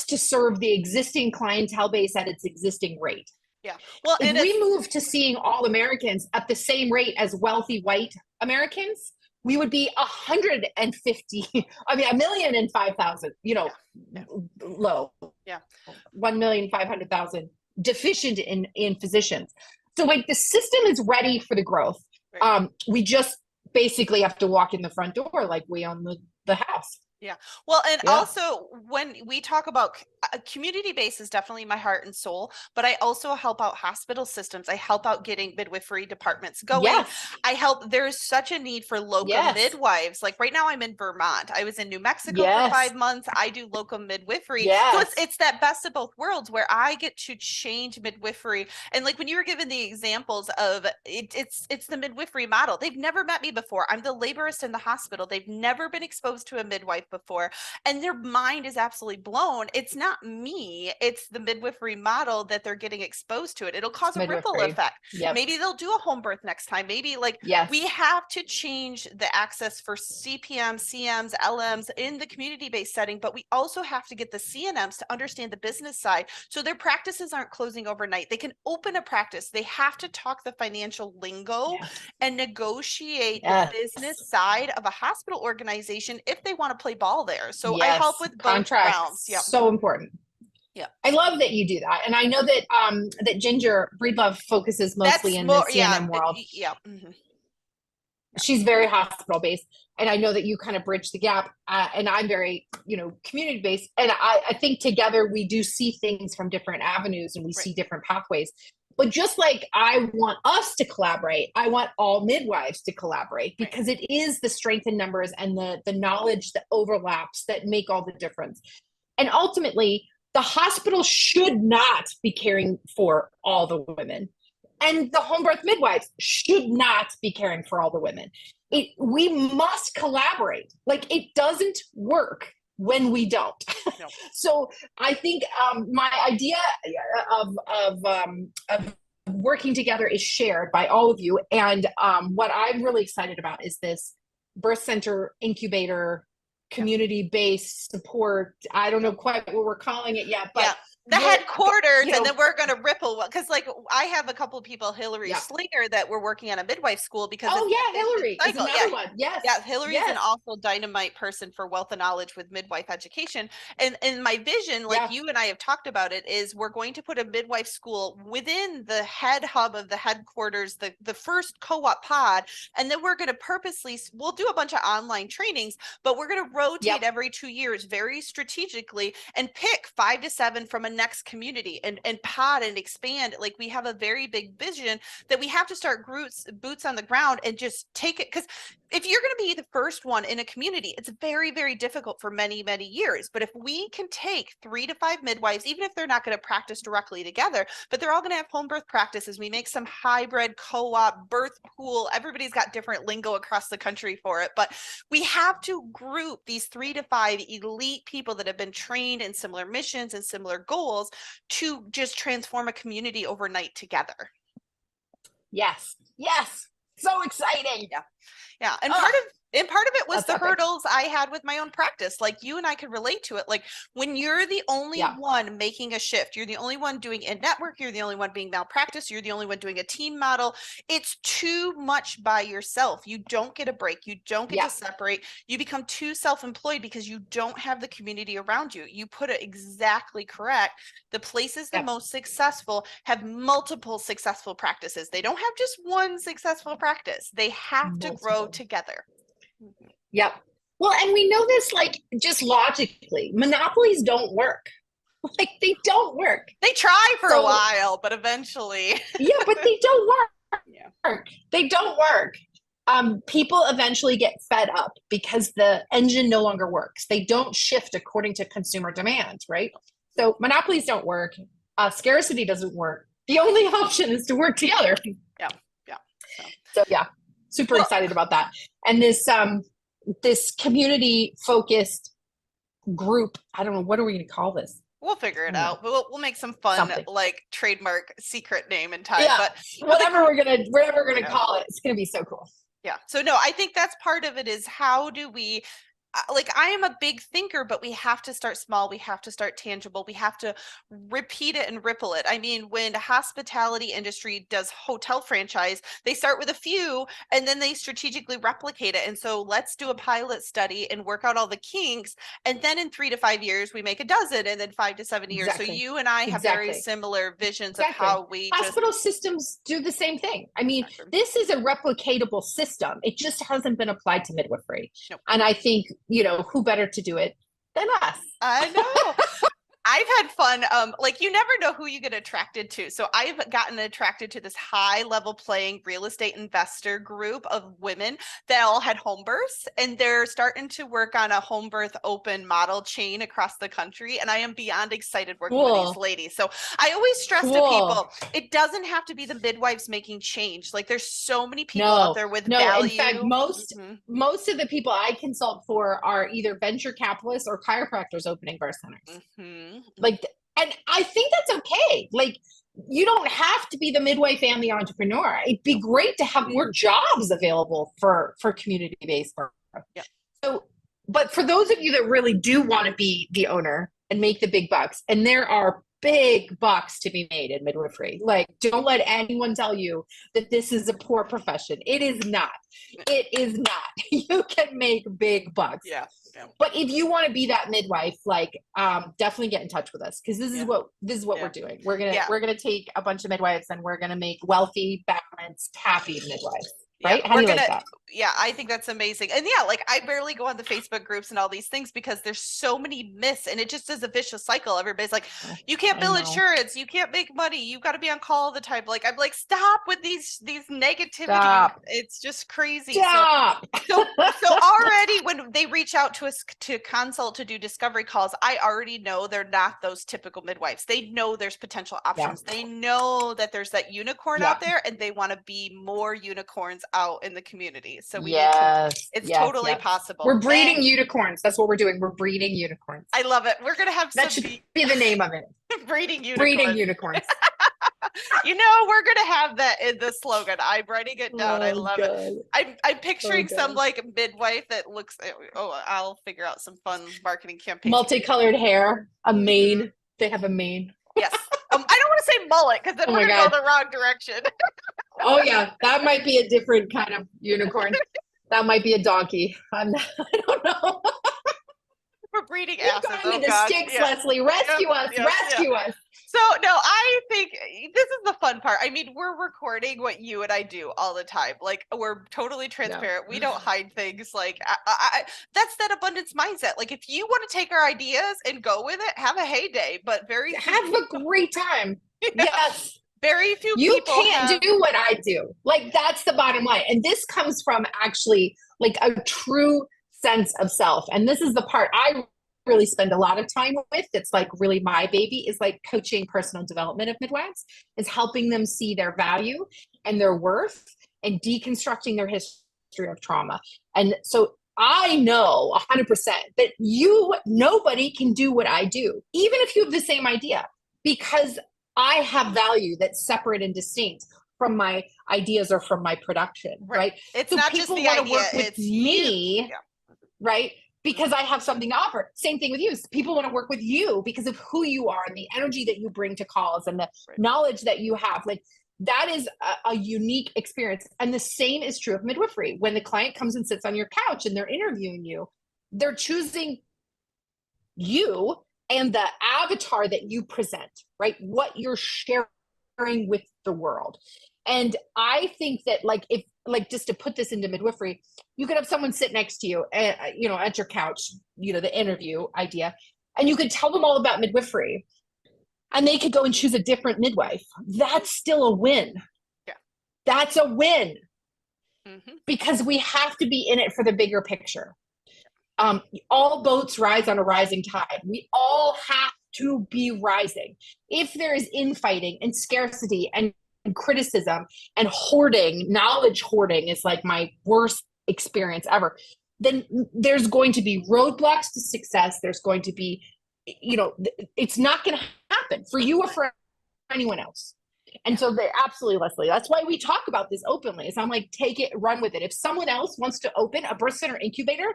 to serve the existing clientele base at its existing rate. Yeah. Well, if we move to seeing all Americans at the same rate as wealthy white Americans, we would be 1,005,000, low. Yeah. 1,500,000 deficient in physicians. So like the system is ready for the growth. Right. We just basically have to walk in the front door like we own the house. Yeah. Well, and Yeah. also when we talk about community-based is definitely my heart and soul, but I also help out hospital systems. I help out getting midwifery departments going. Yes. I help. There's such a need for locum Yes. midwives. Like right now I'm in Vermont. I was in New Mexico Yes. for 5 months. I do locum midwifery. Yes. So it's that best of both worlds where I get to change midwifery. And like when you were given the examples of it's the midwifery model. They've never met me before. I'm the laborist in the hospital. They've never been exposed to a midwife before, and their mind is absolutely blown. It's not me, it's the midwifery model that they're getting exposed to. It'll cause a ripple effect. Yep. Maybe they'll do a home birth next time. Maybe like we have to change the access for CPMs, CMs, LMs in the community-based setting, but we also have to get the CNMs to understand the business side so their practices aren't closing overnight. They can open a practice. They have to talk the financial lingo and negotiate the business side of a hospital organization if they want to play ball there. So I help with both rounds. Yeah, so important. Yeah, I love that you do that, and I know that that Ginger Breedlove focuses mostly in the CNM world. She's very hospital based, and I know that you kind of bridge the gap. And I'm very, community based, and I think together we do see things from different avenues, and we see different pathways. But just like I want us to collaborate, I want all midwives to collaborate, because it is the strength in numbers and the knowledge that overlaps that make all the difference. And ultimately, the hospital should not be caring for all the women. And the home birth midwives should not be caring for all the women. We must collaborate. Like, it doesn't work when we don't. No. So I think my idea of working together is shared by all of you. And what I'm really excited about is this birth center incubator, community-based support. I don't know quite what we're calling it yet, but the headquarters, and then we're going to ripple, because like I have a couple of people, Hillary Slinger, that we're working on a midwife school because Hillary is another one. Hillary's an awful dynamite person for wealth of knowledge with midwife education, and my vision, like you and I have talked about it, is we're going to put a midwife school within the head hub of the headquarters, the first co-op pod, and then we're going to we'll do a bunch of online trainings, but we're going to rotate every 2 years very strategically and pick 5 to 7 from a next community and pod and expand. Like, we have a very big vision that we have to start boots on the ground and just take it, because if you're going to be the first one in a community, it's very, very difficult for many, many years. But if we can take 3 to 5 midwives, even if they're not going to practice directly together, but they're all going to have home birth practices, we make some hybrid co-op birth pool. Everybody's got different lingo across the country for it, but we have to group these 3 to 5 elite people that have been trained in similar missions and similar goals to just transform a community overnight together. Yes. So exciting. Yeah. And part of it was the hurdles I had with my own practice. Like, you and I could relate to it. Like, when you're the only one making a shift, you're the only one doing in-network, you're the only one being malpractice, you're the only one doing a team model. It's too much by yourself. You don't get a break. You don't get to separate. You become too self-employed because you don't have the community around you. You put it exactly correct. The places the most successful have multiple successful practices. They don't have just one successful practice. They have to grow together. Yep. Well, and we know this, like, just logically, monopolies don't work. Like, they don't work. They try for a while, but eventually. But they don't work. They don't work. People eventually get fed up because the engine no longer works. They don't shift according to consumer demand, right? So monopolies don't work. Scarcity doesn't work. The only option is to work together. So super excited about that. And this community focused group, I don't know, what are we going to call this? We'll figure it out. We'll make some fun, like, trademark secret name and time. But whatever we're gonna call it, it's gonna be so cool. Yeah. So no, I think that's part of it, is how do we, like, I am a big thinker, but we have to start small. We have to start tangible. We have to repeat it and ripple it. I mean, when the hospitality industry does hotel franchise, they start with a few and then they strategically replicate it. And so let's do a pilot study and work out all the kinks. And then in 3 to 5 years, we make a dozen, and then 5 to 7 years. So you and I have very similar visions of how we hospital systems do the same thing. I mean, this is a replicatable system. It just hasn't been applied to midwifery. And I think who better to do it than us? I know. I've had fun. Like you never know who you get attracted to. So I've gotten attracted to this high level playing real estate investor group of women that all had home births, and they're starting to work on a home birth open model chain across the country. And I am beyond excited working with these ladies. So I always stress to people, it doesn't have to be the midwives making change. Like there's so many people out there with value. In fact, most of the people I consult for are either venture capitalists or chiropractors opening birth centers. Like, and I think that's okay. Like, you don't have to be the midwife and the entrepreneur. It'd be great to have more jobs available for community-based birth. Yeah. So, but for those of you that really do want to be the owner and make the big bucks, and there are big bucks to be made in midwifery. Like, don't let anyone tell you that this is a poor profession. It is not. It is not. You can make big bucks. Yeah. Yeah. But if you want to be that midwife, like, definitely get in touch with us, because this is what we're doing. We're gonna take a bunch of midwives and we're gonna make wealthy, balanced, happy midwives. Right? How do you like that? Yeah, I think that's amazing. And yeah, like I barely go on the Facebook groups and all these things because there's so many myths, and it just is a vicious cycle. Everybody's like, you can't bill insurance, you can't make money, you've got to be on call all the time. Like I'm like, stop with these negativity. Stop. It's just crazy. Stop. So already when they reach out to us to consult, to do discovery calls, I already know they're not those typical midwives. They know there's potential options. Yeah. They know that there's that unicorn out there, and they want to be more unicorns out in the community. So we it's totally possible. We're breeding unicorns. That's what we're doing. We're breeding unicorns. I love it. We're gonna have that should be the name of it. Breeding unicorns. Breeding unicorns. We're gonna have that in the slogan. I'm writing it down. I love it. I'm picturing some like midwife that looks. I'll figure out some fun marketing campaign. Multicolored hair, a mane. They have a mane. Yes. I don't want to say mullet because then we're gonna go the wrong direction. Oh yeah, that might be a different kind of unicorn. That might be a donkey. I don't know. We're breeding asses. Sticks, Leslie. Rescue us. Rescue us. So no, I think this is the fun part. I mean, we're recording what you and I do all the time. Like we're totally transparent. We don't hide things. Like that's that abundance mindset. Like if you want to take our ideas and go with it, have a heyday. But have a great time. Yes. Very few people. You people can't do what I do. Like that's the bottom line. And this comes from actually like a true sense of self. And this is the part I really spend a lot of time with. It's like really my baby, is like coaching personal development of midwives, is helping them see their value and their worth and deconstructing their history of trauma. And so I know 100% that nobody can do what I do, even if you have the same idea, because I have value that's separate and distinct from my ideas or from my production, right? It's so not just the idea, work with me, right? Because I have something to offer. Same thing with you. People want to work with you because of who you are and the energy that you bring to calls and the knowledge that you have. Like that is a unique experience. And the same is true of midwifery. When the client comes and sits on your couch and they're interviewing you, they're choosing you and the avatar that you present, right? What you're sharing with the world. And I think that if just to put this into midwifery, you could have someone sit next to you, at your couch, the interview idea, and you could tell them all about midwifery and they could go and choose a different midwife. That's still a win. Yeah. That's a win. Mm-hmm. Because we have to be in it for the bigger picture. All boats rise on a rising tide. We all have to be rising. If there is infighting and scarcity and criticism and hoarding, knowledge hoarding is like my worst experience ever, then there's going to be roadblocks to success. There's going to be, it's not going to happen for you or for anyone else. And so absolutely, Leslie, that's why we talk about this openly. So I'm like, take it, run with it. If someone else wants to open a birth center incubator,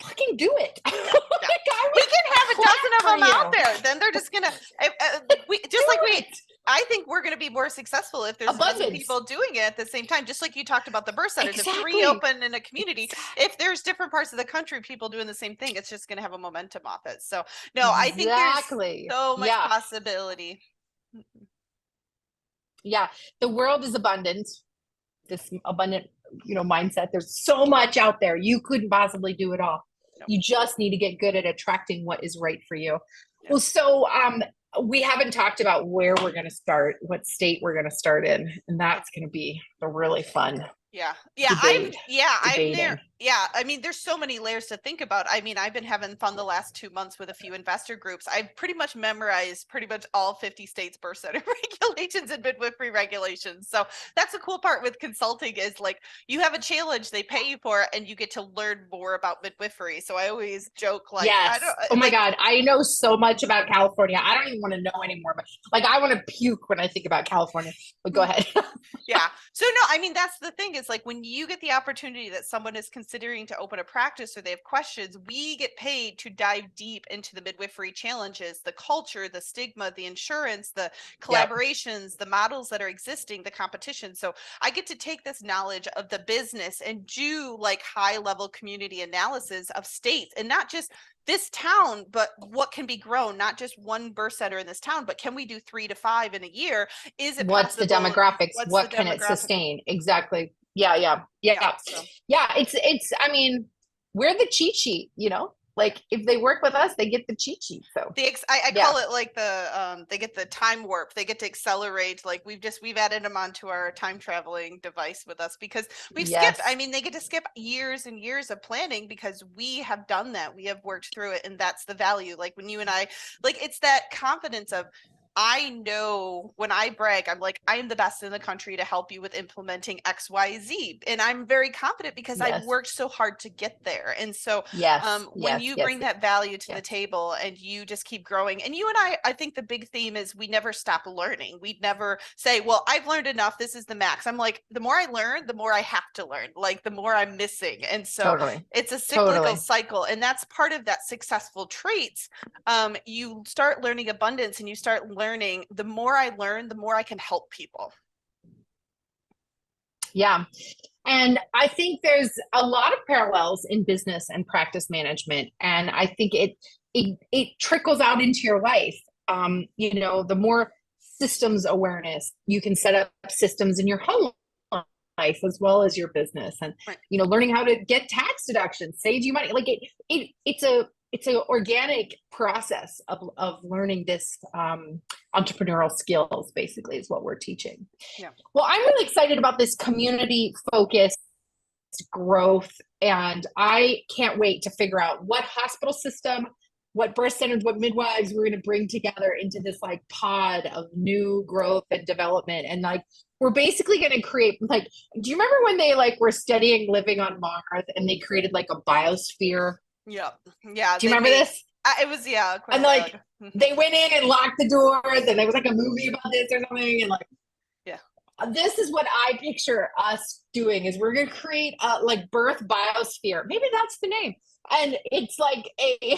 fucking do it. We can have a dozen of them out there. Then they're just gonna I think we're going to be more successful if there's dozen people doing it at the same time. Just like you talked about the birth centers, if 3 open in a community, if there's different parts of the country, people doing the same thing, it's just going to have a momentum off it. So no, I think there's so much possibility. Yeah. The world is abundant, this abundant, mindset. There's so much out there. You couldn't possibly do it all. You just need to get good at attracting what is right for you. Yeah. Well, so we haven't talked about where we're going to start, what state we're going to start in, and that's going to be a really fun I'm there. Yeah. I mean, there's so many layers to think about. I mean, I've been having fun the last 2 months with a few investor groups. I've pretty much memorized all 50 states birth center regulations and midwifery regulations. So that's the cool part with consulting is like, you have a challenge, they pay you for it, and you get to learn more about midwifery. So I always joke like, yes. Oh my God. I know so much about California. I don't even want to know anymore, but like, I want to puke when I think about California, but go ahead. Yeah. So no, I mean, that's the thing is like when you get the opportunity that someone is considering to open a practice or they have questions, we get paid to dive deep into the midwifery challenges, the culture, the stigma, the insurance, the collaborations, the models that are existing, the competition. So I get to take this knowledge of the business and do like high level community analysis of states, and not just this town, but what can be grown, not just one birth center in this town, but can we do 3 to 5 in a year? Is it what's possible? the demographics? What can it sustain? Exactly. Yeah. It's, I mean, we're the cheat sheet, you know, like if they work with us, they get the cheat sheet. So I call it like they get the time warp, they get to accelerate. Like we've added them onto our time traveling device with us because we've skipped. I mean, they get to skip years and years of planning because we have done that. We have worked through it. And that's the value. Like when you and I, like, it's that confidence of, I know when I brag, I'm like, I am the best in the country to help you with implementing X, Y, Z. And I'm very confident because I've worked so hard to get there. And so when you bring that value to the table and you just keep growing, and you and I think the big theme is we never stop learning. We never say, well, I've learned enough. This is the max. I'm like, the more I learn, the more I have to learn, like the more I'm missing. And so it's a cyclical cycle. And that's part of that successful traits. You start learning abundance and you start learning. The more I learn, the more I can help people. Yeah. And I think there's a lot of parallels in business and practice management. And I think it trickles out into your life. You know, the more systems awareness, you can set up systems in your home life as well as your business. And, you know, learning how to get tax deductions, save you money. Like it's an organic process of learning this entrepreneurial skills, basically, is what we're teaching. Yeah. Well, I'm really excited about this community focused growth. And I can't wait to figure out what hospital system, what birth centers, what midwives we're going to bring together into this like pod of new growth and development. And like, we're basically going to create, like, do you remember when they like were studying living on Mars and they created like a biosphere? Yeah. Do you remember this? It was, and like they went in and locked the doors, and there was like a movie about this or something, and like, this is what I picture us doing. Is we're gonna create a like birth biosphere. Maybe that's the name, and it's like a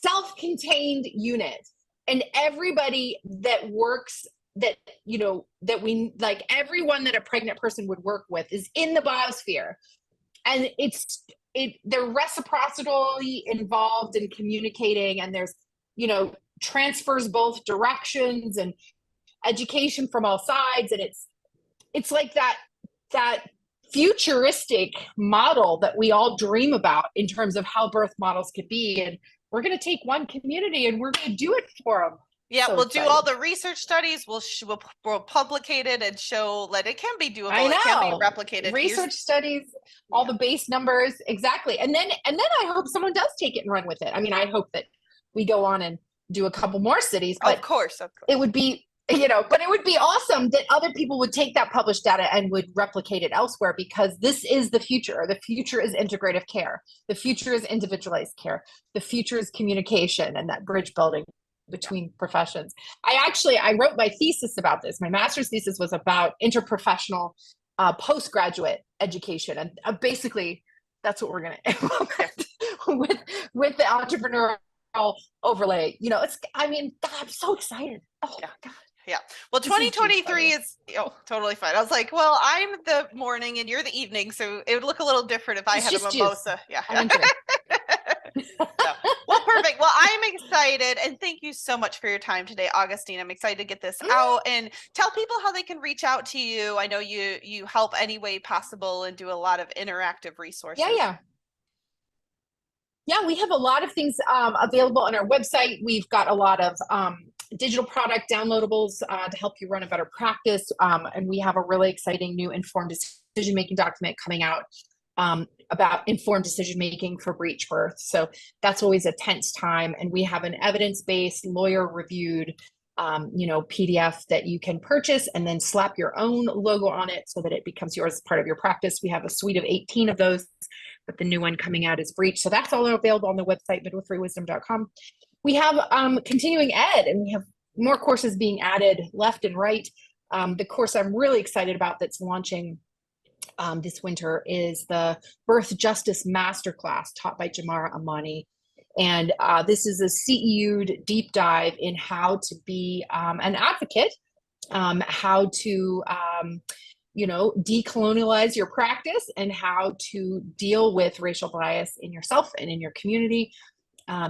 self-contained unit, and everybody that works. That, you know, that we like everyone that a pregnant person would work with is in the biosphere, and they're reciprocally involved in communicating, and there's, you know, transfers both directions and education from all sides. And it's like that futuristic model that we all dream about in terms of how birth models could be. And we're going to take one community and we're going to do it for them. Yeah, so we'll do all the research studies. We'll publicate it and show that it can be doable. I know. It can be replicated. Research studies, all the base numbers, exactly. And then I hope someone does take it and run with it. I mean, I hope that we go on and do a couple more cities. But of course. It would be, you know, but it would be awesome that other people would take that published data and would replicate it elsewhere, because this is the future. The future is integrative care. The future is individualized care. The future is communication and that bridge building between professions. I wrote my thesis about this. My master's thesis was about interprofessional postgraduate education. And basically that's what we're going to implement with the entrepreneurial overlay. You know, God, I'm so excited. Oh my God. Yeah. Well, 2023 is totally fine. I was like, well, I'm the morning and you're the evening, so it would look a little different if I had a mimosa. Yeah. Well, perfect. Well, I'm excited, and thank you so much for your time today, Augustine. I'm excited to get this out and tell people how they can reach out to you. I know you help any way possible and do a lot of interactive resources. Yeah. Yeah, we have a lot of things available on our website. We've got a lot of digital product downloadables to help you run a better practice. And we have a really exciting new informed decision-making document coming out about informed decision-making for breech birth. So that's always a tense time. And we have an evidence-based, lawyer-reviewed PDF that you can purchase and then slap your own logo on it so that it becomes yours as part of your practice. We have a suite of 18 of those, but the new one coming out is breech. So that's all available on the website, midwiferywisdom.com. We have continuing ed, and we have more courses being added left and right. The course I'm really excited about that's launching this winter is the Birth Justice Masterclass taught by Jamara Amani. And this is a CEU'd deep dive in how to be an advocate, how to, decolonialize your practice, and how to deal with racial bias in yourself and in your community,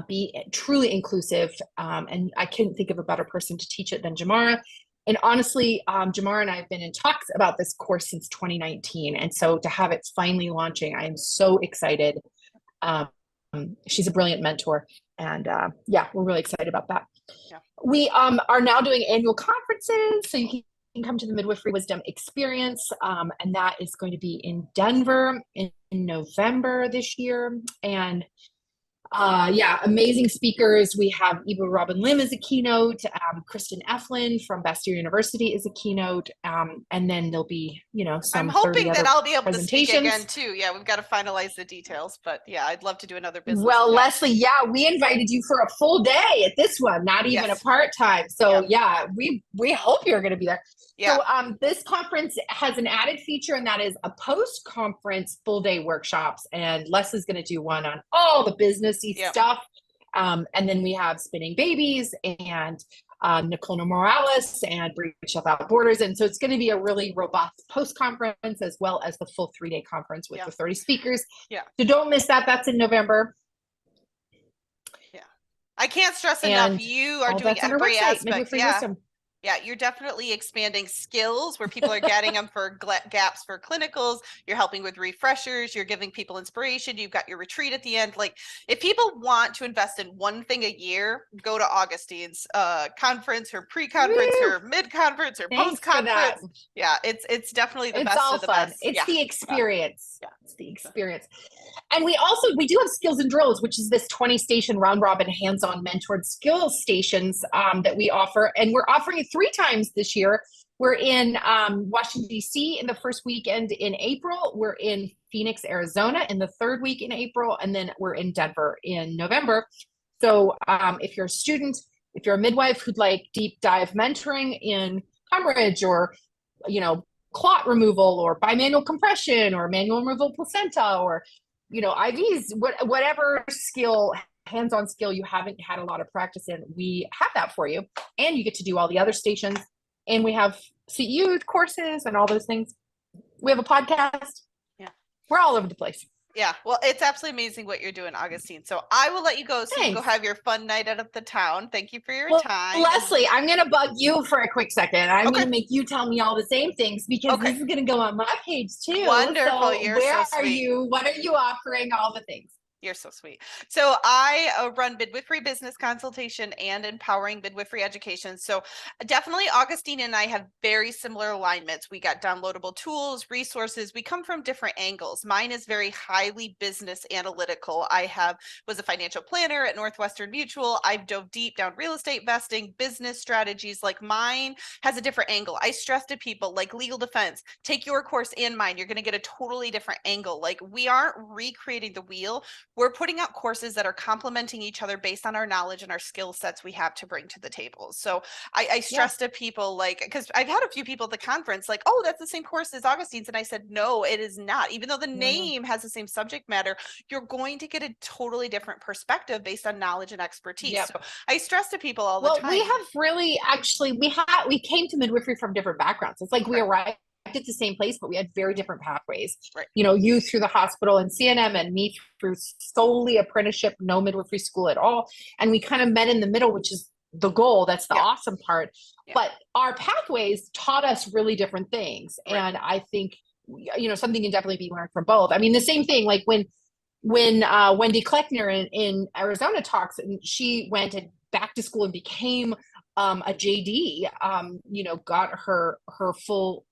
be truly inclusive. And I couldn't think of a better person to teach it than Jamara. And honestly, Jamara and I have been in talks about this course since 2019. And so to have it finally launching, I am so excited. She's a brilliant mentor, and we're really excited about that. Yeah. We are now doing annual conferences, so you can come to the Midwifery Wisdom Experience, and that is going to be in Denver in November this year. And amazing speakers. We have Eva Robin Lim as a keynote, Kristen Eflin from Bastyr University is a keynote, and then there'll be, some I'm hoping that I'll be able to speak presentations again too. Yeah, we've got to finalize the details, but yeah, I'd love to do another business. Well, Leslie, we invited you for a full day at this one, not even a part-time. So we hope you're going to be there. Yeah. So this conference has an added feature, and that is a post-conference full-day workshops. And Leslie's going to do one on all the businessy stuff. And then we have Spinning Babies and Nicole Morales and Breach Without Borders. And so it's going to be a really robust post-conference as well as the full 3-day conference with the 30 speakers. Yeah. So don't miss that. That's in November. Yeah. I can't stress enough. You are doing every aspect. Yeah, you're definitely expanding skills where people are getting them for gaps for clinicals. You're helping with refreshers. You're giving people inspiration. You've got your retreat at the end. Like, if people want to invest in one thing a year, go to Augustine's conference, or pre-conference, or mid-conference, or post-conference. Yeah, it's definitely the best of the best. It's the experience. Yeah, it's the experience. And we do have Skills and Drills, which is this 20-station round-robin hands-on mentored skills stations that we offer. And we're offering it 3 times this year. We're in Washington, D.C. in the first weekend in April. We're in Phoenix, Arizona in the 3rd week in April. And then we're in Denver in November. So if you're a student, if you're a midwife who'd like deep dive mentoring in hemorrhage, or, clot removal, or bimanual compression, or manual removal placenta, or IVs, whatever skill, hands-on skill you haven't had a lot of practice in, we have that for you. And you get to do all the other stations. And we have CEU courses and all those things. We have a podcast. Yeah. We're all over the place. Yeah. Well, it's absolutely amazing what you're doing, Augustine. So I will let you go so you can go have your fun night out of the town. Thank you for your time. Leslie, I'm going to bug you for a quick second. I'm going to make you tell me all the same things, because this is going to go on my page too. Wonderful. So You're so sweet. Where are you? What are you offering? All the things. You're so sweet. So I run Midwifery Business Consultation and Empowering Midwifery Education. So definitely Augustine and I have very similar alignments. We got downloadable tools, resources. We come from different angles. Mine is very highly business analytical. I was a financial planner at Northwestern Mutual. I've dove deep down real estate investing, business strategies. Like, mine has a different angle. I stress to people, like legal defense, take your course and mine. You're going to get a totally different angle. Like, we aren't recreating the wheel. We're putting out courses that are complementing each other based on our knowledge and our skill sets we have to bring to the table. So I stress to people, like, because I've had a few people at the conference like, oh, that's the same course as Augustine's. And I said, no, it is not. Even though the name has the same subject matter, you're going to get a totally different perspective based on knowledge and expertise. Yep. So I stress to people all the time. We have really, actually, we came to midwifery from different backgrounds. It's like we arrived at the same place, but we had very different pathways. Right. You through the hospital and CNM, and me through solely apprenticeship, no midwifery school at all. And we kind of met in the middle, which is the goal. That's the awesome part. Yeah. But our pathways taught us really different things. Right. And I think, something can definitely be learned from both. I mean, the same thing, like when when Wendy Kleckner in Arizona talks, and she went back to school and became a JD, got her full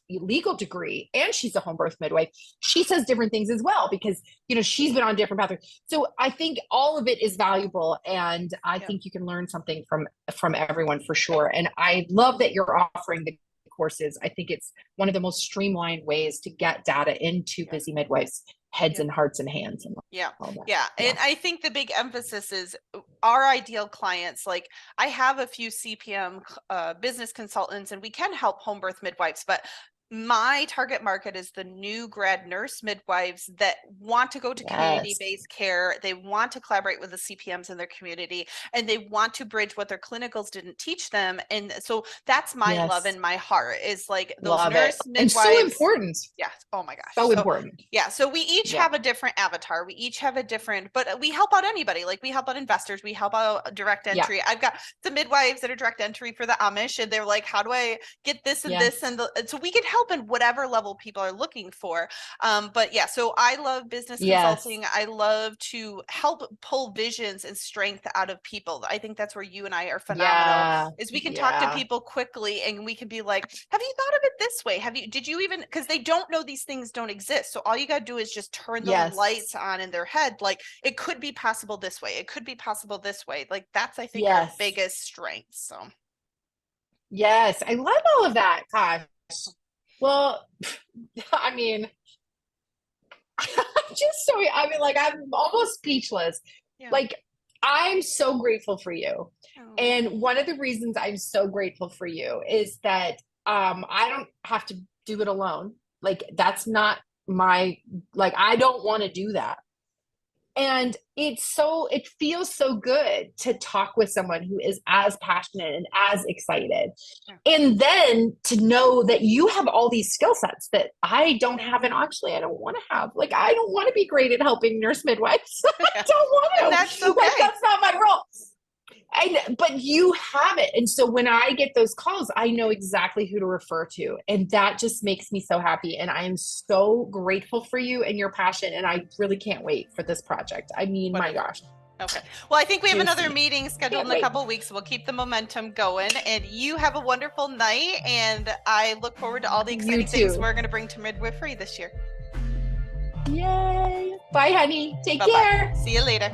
legal degree, and she's a home birth midwife. She says different things as well because she's been on different pathways. So I think all of it is valuable, and I think you can learn something from everyone for sure. And I love that you're offering the courses. I think it's one of the most streamlined ways to get data into busy midwives' heads and hearts and hands. And And I think the big emphasis is our ideal clients. Like, I have a few CPM business consultants, and we can help home birth midwives, but my target market is the new grad nurse midwives that want to go to community-based care. They want to collaborate with the CPMs in their community, and they want to bridge what their clinicals didn't teach them. And so that's my love and my heart is like those nurse midwives. And so important. Yes. Oh my gosh. So important. Yeah. So we each have a different avatar. We each have a different, but we help out anybody. Like, we help out investors. We help out direct entry. I've got the midwives that are direct entry for the Amish, and they're like, how do I get this and this? And so we can help in whatever level people are looking for. So I love business consulting. I love to help pull visions and strength out of people. I think that's where you and I are phenomenal, is we can talk to people quickly, and we can be like, have you thought of it this way? Did you even, because they don't know these things don't exist. So all you got to do is just turn the lights on in their head. Like, it could be possible this way. It could be possible this way. Like, that's, I think, our biggest strength. So. Yes. I love all of that. Gosh. Well, I mean, I'm almost speechless. Yeah. Like, I'm so grateful for you. Oh. And one of the reasons I'm so grateful for you is that I don't have to do it alone. Like, that's not I don't want to do that. And it feels so good to talk with someone who is as passionate and as excited. Yeah. And then to know that you have all these skill sets that I don't have, and actually I don't want to have. Like, I don't want to be great at helping nurse midwives. I don't want to. And that's okay. That's not my role. But you have it. And so when I get those calls, I know exactly who to refer to. And that just makes me so happy. And I am so grateful for you and your passion. And I really can't wait for this project. I mean, my gosh. Okay. Well, I think we have another meeting scheduled in a couple of weeks. So we'll keep the momentum going. And you have a wonderful night. And I look forward to all the exciting things we're going to bring to midwifery this year. Yay. Bye, honey. Take care. See you later.